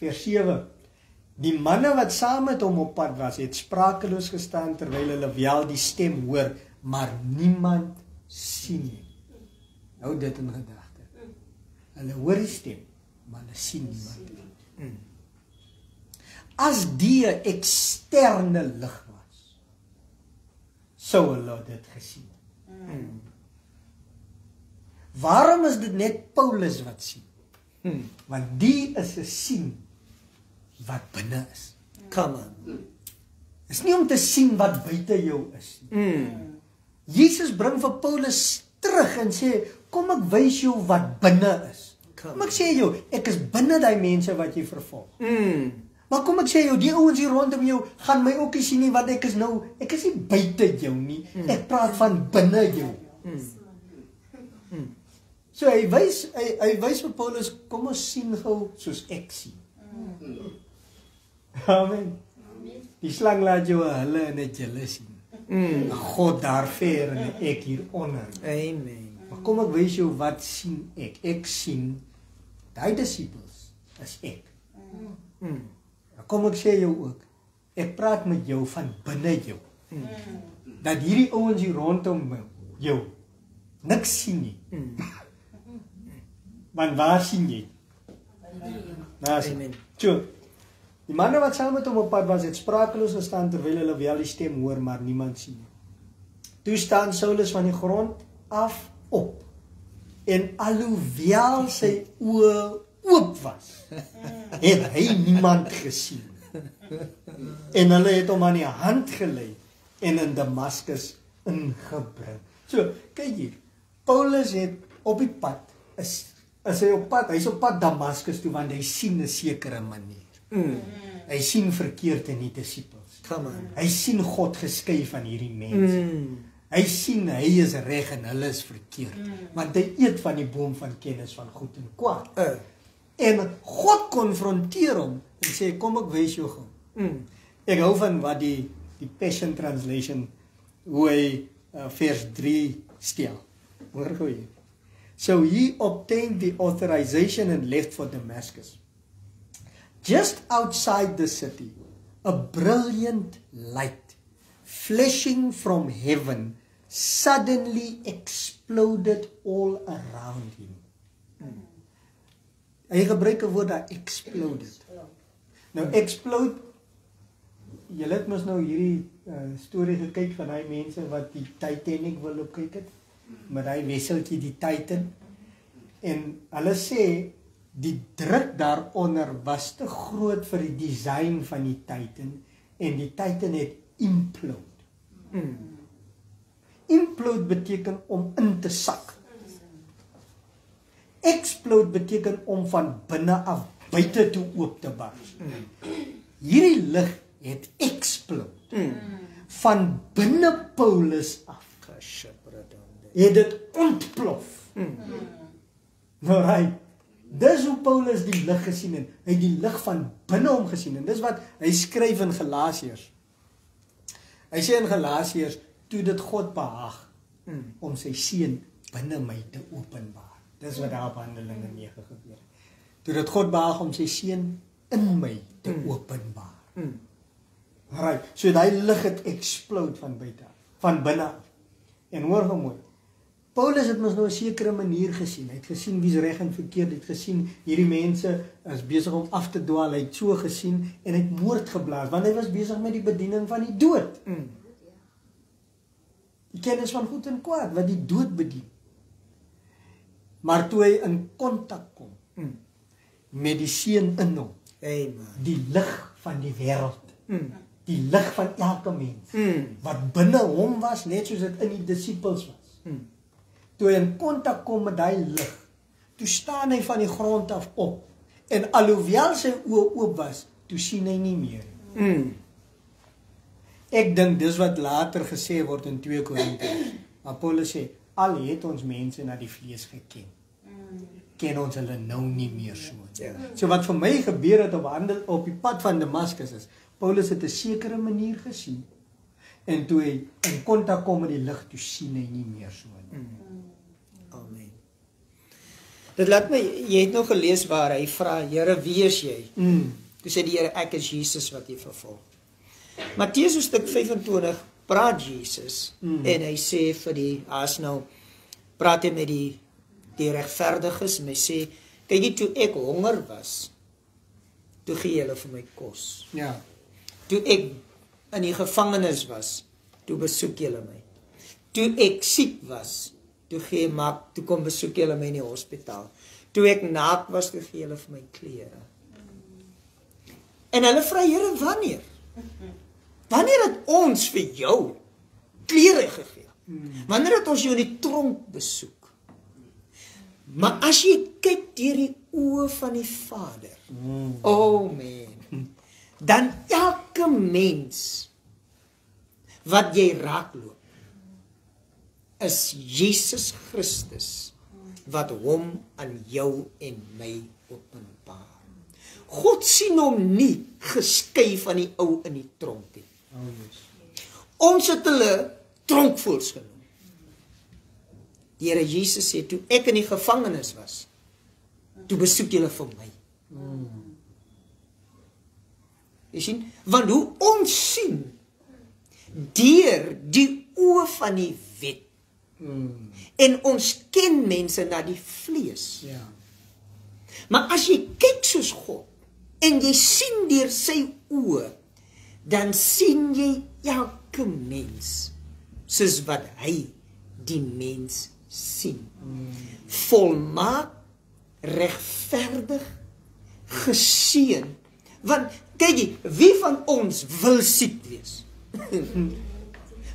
Vers 7. Die manne wat saam met hom op pad was, het sprakeloos gestaan terwyl hulle wel die stem hoor, maar niemand sien nie. Hou dit in gedagte. Hulle hoor die stem, maar hulle sien niemand nie. As die eksterne lig was, sou hulle dit gesien. Waarom is dit net Paulus wat sien? Want die is 'n sien wat binne is. Come on. Is nie om te sien wat buite jou is nie. Jesus bring vir Paulus terug en sê, kom ek wys jou wat binne is. Kom ek sê jou, ek is binne die mense wat jy vervolg. Maar kom ek sê jou, die ouens hier rondom jou gaan my ook nie sien nie, want ek is nie buite jou nie. Ek praat van binne jou. So hy wys vir Paulus, kom ons sien gou soos ek sien. Amen. Die slang laat jou hulle en het julle sien. God daar ver en ek hier onder. Amen. Maar kom ek wys jou wat sien ek. Ek sien die disciples is ek. Kom ek sê jou ook, ek praat met jou van binne jou. Dat hierdie ouens hier rondom jou niks sien nie. Want waar sien jy? Daar sien. Die manne wat saam met hom op pad was, het sprakeloos gestaan terwyl hulle wel die stem hoor, maar niemand sien nie. Toe staan Saulus van die grond af op. En alhoewel sy oë oop was, het hy niemand gesien. En hulle het hom aan die hand gelei en in Damaskus ingebring. So, kyk hier. Paulus het op die pad, hy's op pad Damaskus toe, want hy sien 'n sekere manier. Hy sien verkeerd in die disippels. Hy sien God geskei van hierdie mense. Hy sien hy is reg en hulle is verkeerd. Want hy eet van die boom van kennis van goed en kwaad. En God konfronteer hom en sê, kom ek wys jou gou. Ek hou van wat die Passion Translation, hoe hy vers 3 stel. Hoor gou hier. So he obtained the authorization and left for Damascus. Just outside the city, a brilliant light, flashing from heaven, suddenly exploded all around him. Hy gebruik 'n woord daar, exploded. Nou explode, julle het mos nou hierdie storie gekyk van daai mense wat die Titanic wil opkyk het, met daai wesseltjie die Titan. En hulle sê die druk daaronder was te groot vir die design van die Titan en die Titan het implode. Implode beteken om in te sak. Explode beteken om van binne af buite toe oop te bars. Hierdie lig het explode. Van binne Paulus af. Het dit ontplof. Alright. Dis hoe Paulus die lig gesien het. Hy het die lig van binne hom gesien. En dis wat hy skryf in Galasiërs. Hy sê in Galasiërs, toe dit God behaag om sy seun binne my te openbaar. Dis wat daar op Handelinge 9 gebeur. Toe dit God behaag om sy seun in my te openbaar. Alright. So daai lig het explode van buite af, van binne af. En hoor gou mooi. Paulus het mos nou 'n sekere manier gesien. Hy het gesien wie's reg en verkeerd, hy het gesien hierdie mense is besig om af te dwaal. Hy het so gesien en hy het moord geblaas want hy was besig met die bediening van die dood. Die kennis van goed en kwaad wat die dood bedien. Maar toe hy in kontak kom met die seun in hom, die lig van die wêreld, Die lig van elke mens. Wat binne hom was, net soos dit in die disippels was. Toe hy in kontak kom met daai lig, toe staan hy van die grond af op. En alhoewel sy oë oop was, toe sien hy nie meer. Ek dink dis wat later gesê word in 2 Korintiërs. Maar Paulus sê, al het ons mense na die vlees geken, ken ons hulle nou nie meer so. So wat vir my gebeur het op die pad van Damaskus is, Paulus het 'n sekere manier gesien, en toe hy in kontak kom met die lig, toe sien hy nie meer so. Amen. Dit laat my, jy het nog gelees waar hy vra, Here, wie is jy? Toe sê die Here, ek is Jesus wat jy vervolg. Matteus hoofstuk 25 praat Jesus, en hy sê vir die, praat hy met die regverdiges, en hy sê, kyk jy, toe ek honger was, toe gee julle vir my kos. Ja. Toe ek in die gevangenis was, toe besoek julle my. Toe ek siek was, toe kom besoek julle my in die hospitaal. Toe ek naak was, toe gee julle vir my klere. En hulle vra, Here, wanneer? Wanneer het ons vir jou klere gegee? Wanneer het ons jou in die tronk besoek? Maar as jy kyk deur die oë van die Vader, oh man, dan elke mens wat jy raakloop, is Jesus Christus wat hom aan jou en my openbaar. God sien hom nie geskei van die ou in die tronk nie. Ons het hulle tronkvoels genoem. Die Here Jesus sê, toe ek in die gevangenis was, toe besoek julle vir my. Jy sien, want hoe ons sien, deur die oë van die wet, en ons ken mense na die vlees. Maar as jy kyk soos God, en jy sien deur sy oë, dan sien jy elke mens, soos wat hy die mens sien. Volmaak, regverdig, geseën. Want, kyk jy, wie van ons wil siek wees?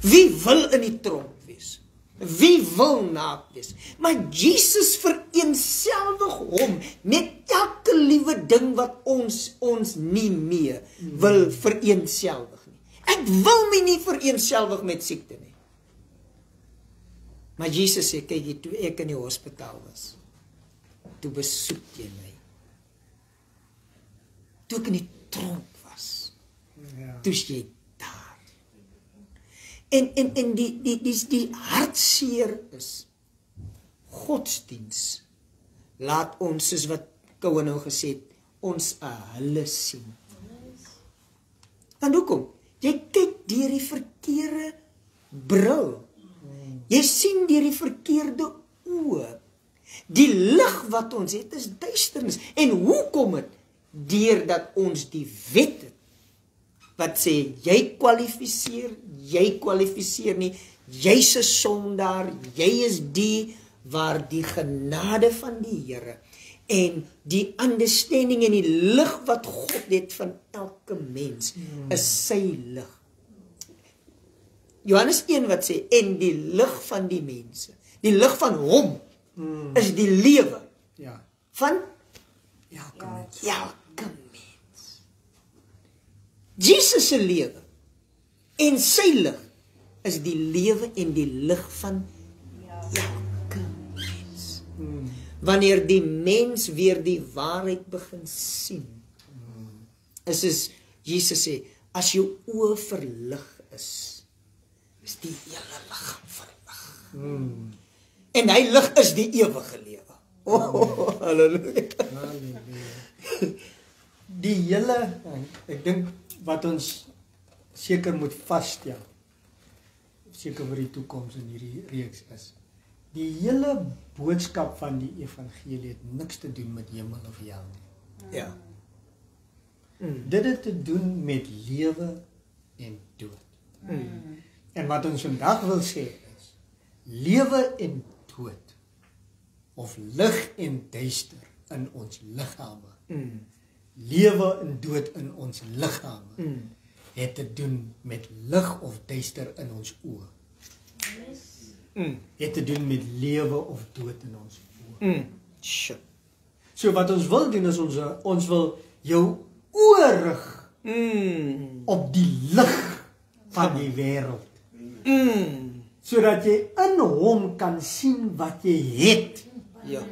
Wie wil in die tronk wees? Wie wil naak wees? Maar Jesus vereenselwig hom met elke liewe ding wat ons nie meer wil vereenselwig nie. Ek wil my nie vereenselwig met siekte nie. Maar Jesus sê, kyk jy, toe ek in die hospitaal was, toe besoek jy my. Toe ek in die tronk was, toe is jy daar. En die hartseer is, godsdiens, laat ons, soos wat Kouwe nou gesê het, ons hulle sien. Want hoekom? Jy kyk deur die verkeerde bril. Jy sien deur die verkeerde oë. Die lig wat ons het is duisternis. En hoe kom dit? Deurdat ons die wet het, wat sê, jy kwalifiseer nie, jy's 'n sondaar, jy is die, waar die genade van die Here, en die understanding en die lig wat God het van elke mens, is sy lig. Johannes 1 wat sê, en die lig van die mense, die lig van hom, is die lewe, van elke mens. Jesus se lewe, en sy lig, is die lewe en die lig van elke mens. Wanneer die mens weer die waarheid begin sien, is Jesus sê, as jou oë verlig is die hele liggaam verlig. En hy lig is die ewige lewe. Oh, halleluja. Die hele, ek dink wat ons seker moet vasstel, seker vir die toekoms in hierdie reeks is, die hele boodskap van die evangelie het niks te doen met hemel of hel nie. Ja. Dit het te doen met lewe en dood. En wat ons vandag wil sê is, lewe en dood, of lig en duister in ons liggame, lewe en dood in ons liggame, het te doen met lig of duister in ons oë. Het te doen met lewe of dood in ons oë. Sjoe. So wat ons wil doen is ons wil jou oë rig op die lig van die wêreld. Sodat jy in hom kan sien wat jy het. Ja.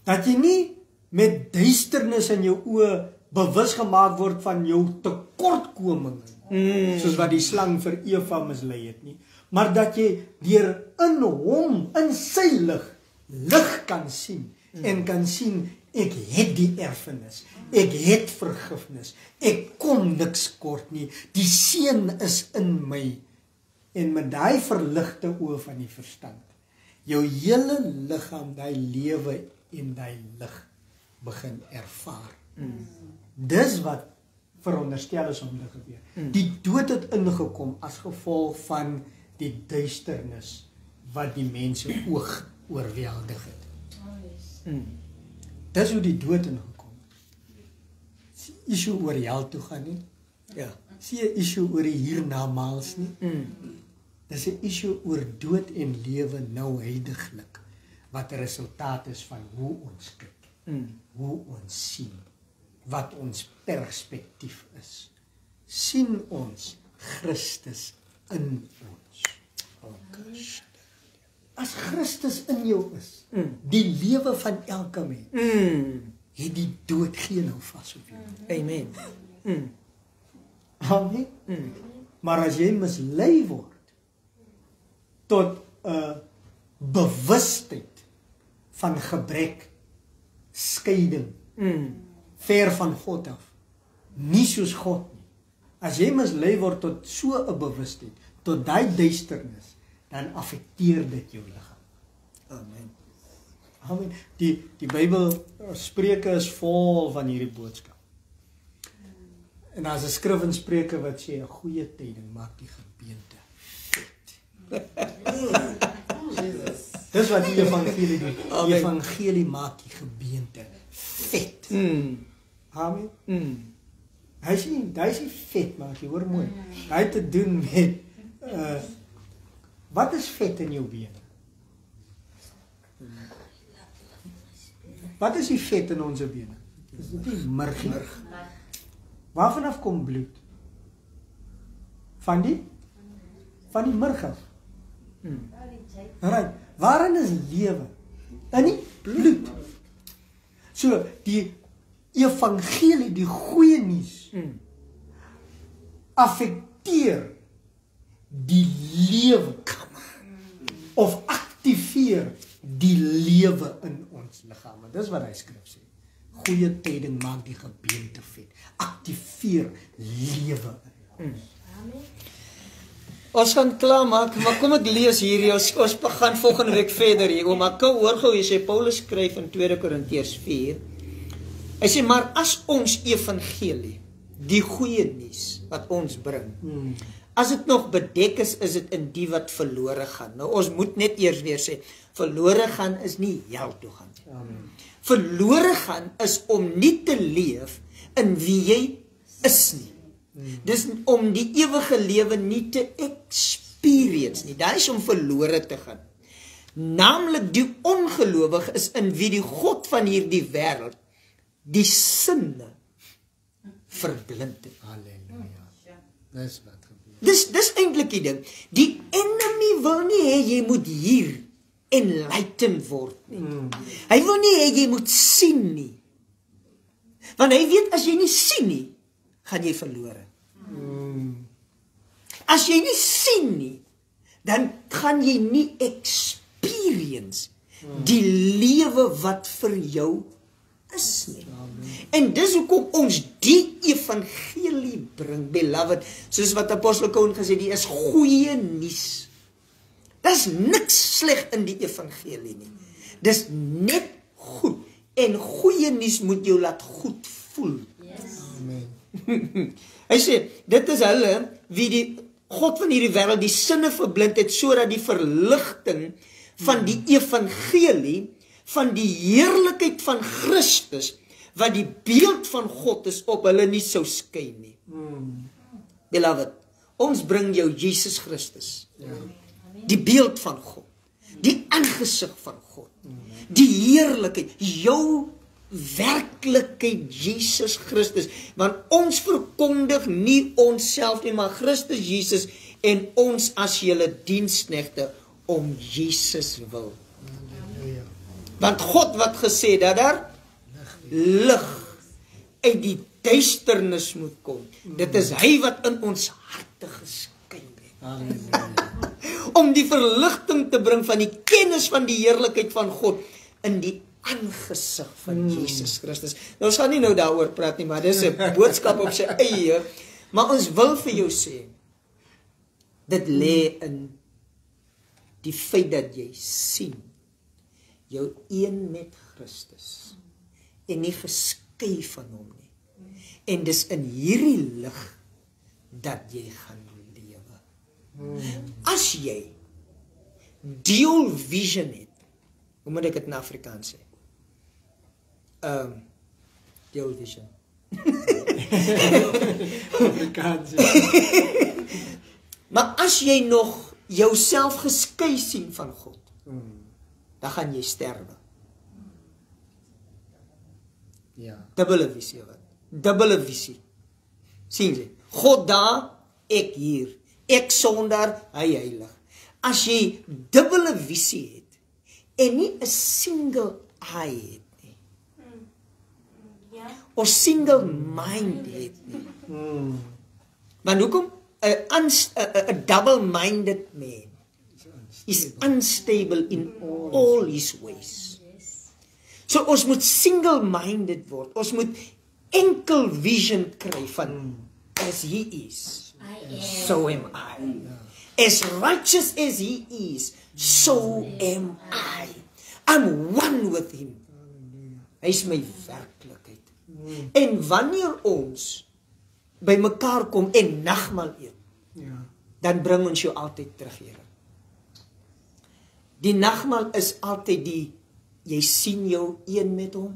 Dat jy nie met duisternis in jou oë bewus gemaak word van jou tekortkominge, soos wat die slang vir Eva mislei het nie, maar dat jy deur in hom, in sy lig kan sien en kan sien, ek het die erfenis, ek het vergifnis, ek kom niks kort nie, die seën is in my, en met daai verligte oë van die verstand, jou hele liggaam, daai lewe en daai lig begin ervaar. Dis wat veronderstel is om te gebeur. Die dood het ingekom as gevolg van die duisternis wat die mense oog oorweldig het. Dis hoe die dood ingekom het. Dis 'n issue oor hel toe gaan nie. Ja. Dis 'n issue oor die hiernamaals nie. Dis 'n issue oor dood en lewe nou heidaglik, wat 'n resultaat is van hoe ons kyk, hoe ons sien, wat ons perspektief is. Sien ons Christus in ons. As Christus in jou is, die lewe van elke mens, het die dood geen hou vas op jou. Amen. Amen. Maar as jy mislei word tot 'n bewustheid van gebrek, skeiding, ver van God af, nie soos God nie. As jy mislei word tot so 'n bewustheid, tot daai duisternis, dan affekteer dit jou liggaam. Amen. Amen. Die Bybel, Spreuke is vol van hierdie boodskap. En as 'n skrif in Spreuke wat sê 'n goeie tyding maak die gebeente vet. Dis wat die evangelie doen. Die evangelie maak die gebeente vet. Amen. Hy is nie vet, maar jy hoor mooi. Hy het te doen met wat is vet in jou bene? Wat is die vet in ons bene? Is dit nie murgie? Waarvan af kom bloed? Van die murg af. Right. Waarin is lewe? In die bloed. So die evangelie, die goeie nuus, affekteer die lewe, of aktiveer die lewe in ons liggame. Dis wat hy skrif sê. Goeie tyding maak die gebeente vet. Aktiveer lewe in ons. Ons gaan klaarmaak, maar kom ek lees hierdie, ons gaan volgende week verder hier, maar ek hoor gou, hy sê, Paulus skryf in 2 Korintiërs 4, hy sê, maar as ons evangelie, die goeie nuus wat ons bring, as dit nog bedek is dit in die wat verlore gaan. Nou, ons moet net eers weer sê, verlore gaan is nie hel toe gaan. Amen. Verlore gaan is om nie te leef in wie jy is nie. Dis om die ewige lewe nie te experience nie. Dit is om verlore te gaan. Naamlik die ongelowige is in wie die God van hierdie wêreld die sinne verblind het. Halleluja. Dis wat gebeur. Dis eintlik die ding. Die enemy wil nie hê jy moet hier enlightened word nie. Hy wil nie hê jy moet sien nie. Want hy weet as jy nie sien nie, gaan jy verlore. As jy nie sien nie, dan gaan jy nie experience die lewe wat vir jou is nie. En dis hoekom ons die evangelie bring, beloved, soos wat apostel Koen gesê, die is goeie nuus. Dis niks sleg in die evangelie nie. Dis net goed. En goeie nuus moet jou laat goed voel. Amen. Hy sê, dit is hulle wie die God van hierdie wêreld die sinne verblind het, sodat die verligting van die evangelie, van die heerlikheid van Christus, wat die beeld van God is, op hulle nie sou skyn nie. Beloved, ons bring jou Jesus Christus. Die beeld van God. Die aangesig van God. Die heerlikheid, jou werklikheid Jesus Christus. Want ons verkondig nie onsself nie, maar Christus Jesus en ons as julle diensknegte om Jesus wil. Want God wat gesê dat daar lig uit die duisternis moet kom. Dit is hy wat in ons harte geskyn het. Om die verligting te bring van die kennis van die heerlikheid van God in die aangesig van Jesus Christus. Nou ons gaan nie nou daaroor praat nie, maar dis 'n boodskap op sy eie, maar ons wil vir jou sê, dit lê in die feit dat jy sien, jou een met Christus, en nie geskei van hom nie. En dis in hierdie lig dat jy gaan lewe. As jy dual vision het, hoe moet ek dit in Afrikaans sê? Dual vision. Maar as jy nog jouself geskei sien van God, dan gaan jy sterwe. Ja. Dubbele visie wat? Dubbele visie. Sien jy? God daar, ek hier. Ek sonder, hy heilig. As jy dubbele visie het en nie 'n single eye het nie. Of single mind het nie. Want hoekom? A double-minded man is unstable in all his ways. So ons moet single-minded word. Ons moet enkel vision kry van as he is, so am I. As righteous as he is, so am I. I'm one with him. Hy is my werklikheid. En wanneer ons by mekaar kom en nagmaal eet, dan bring ons jou altyd terug, Here. Die nagmaal is altyd die, jy sien jou een met hom,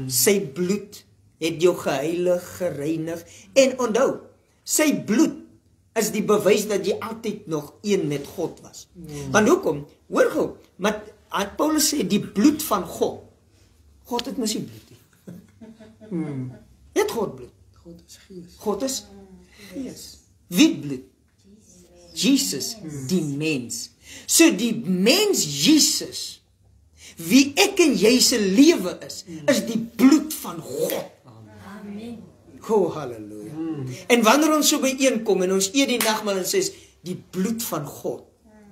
sy bloed het jou geheilig, gereinig, en onthou, sy bloed is die bewys dat jy altyd nog een met God was. Want hoekom? Hoor gou, maar Paulus sê, die bloed van God, God het mos nie bloed nie. Het God bloed? God is gees. God is gees. Wie bloed? Jesus, die mens. So die mens Jesus, wie ek en jy se lewe is die bloed van God. Amen. Oh, halleluja. En wanneer ons so byeenkom en ons eet die nagmaal en sê, die bloed van God,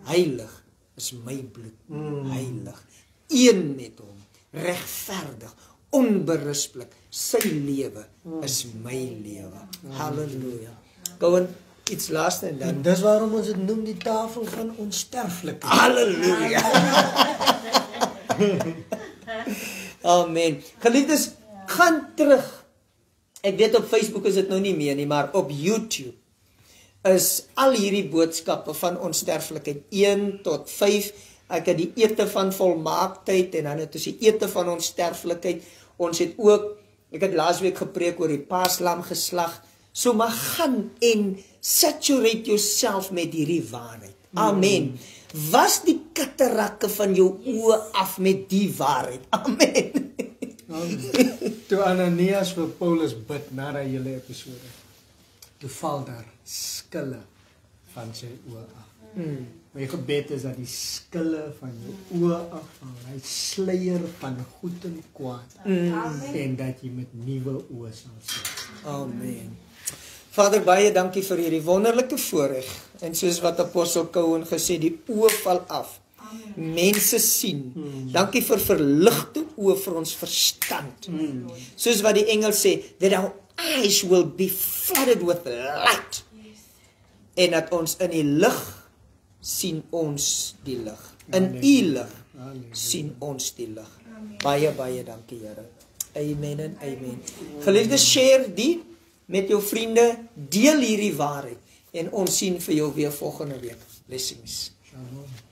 heilig, is my bloed, heilig, een met hom, regverdig, onberispelik, sy lewe is my lewe. Halleluja. Go iets laaste en dan. En dis waarom ons dit noem die tafel van onsterflikheid. Halleluja. Amen. Geliefdes, gaan terug. Ek weet op Facebook is dit nou nie meer nie, maar op YouTube is al hierdie boodskappe van onsterflikheid 1 tot 5. Ek het die ete van volmaaktheid en dan het ons die ete van onsterflikheid. Ons het ook, ek het laasweek gepreek oor die paaslam geslag. So maar gaan en saturate yourself met hierdie waarheid. Amen. Was die katarakke van jou oë af met die waarheid. Amen. Toe Ananias vir Paulus bid na die hele episode, toe val daar skille van sy oë af. My gebed is dat die skille van jou oë afval, hy sluier van goed en kwaad, en dat jy met nuwe oë sal sien. Amen. Vader, baie dankie vir hierdie wonderlike voorreg. En soos wat apostel Cohen gesê, die oë val af. Mense sien. Dankie vir verligte oë vir ons verstand. Soos wat die engel sê, that our eyes will be flooded with light. En dat ons in die lig sien ons die lig. In u lig sien ons die lig. Baie, baie dankie, Here. Amen en amen. Geliefdes, share die met jou vriende, deel hierdie waarheid en ons sien vir jou weer volgende week. Blessings. Shalom.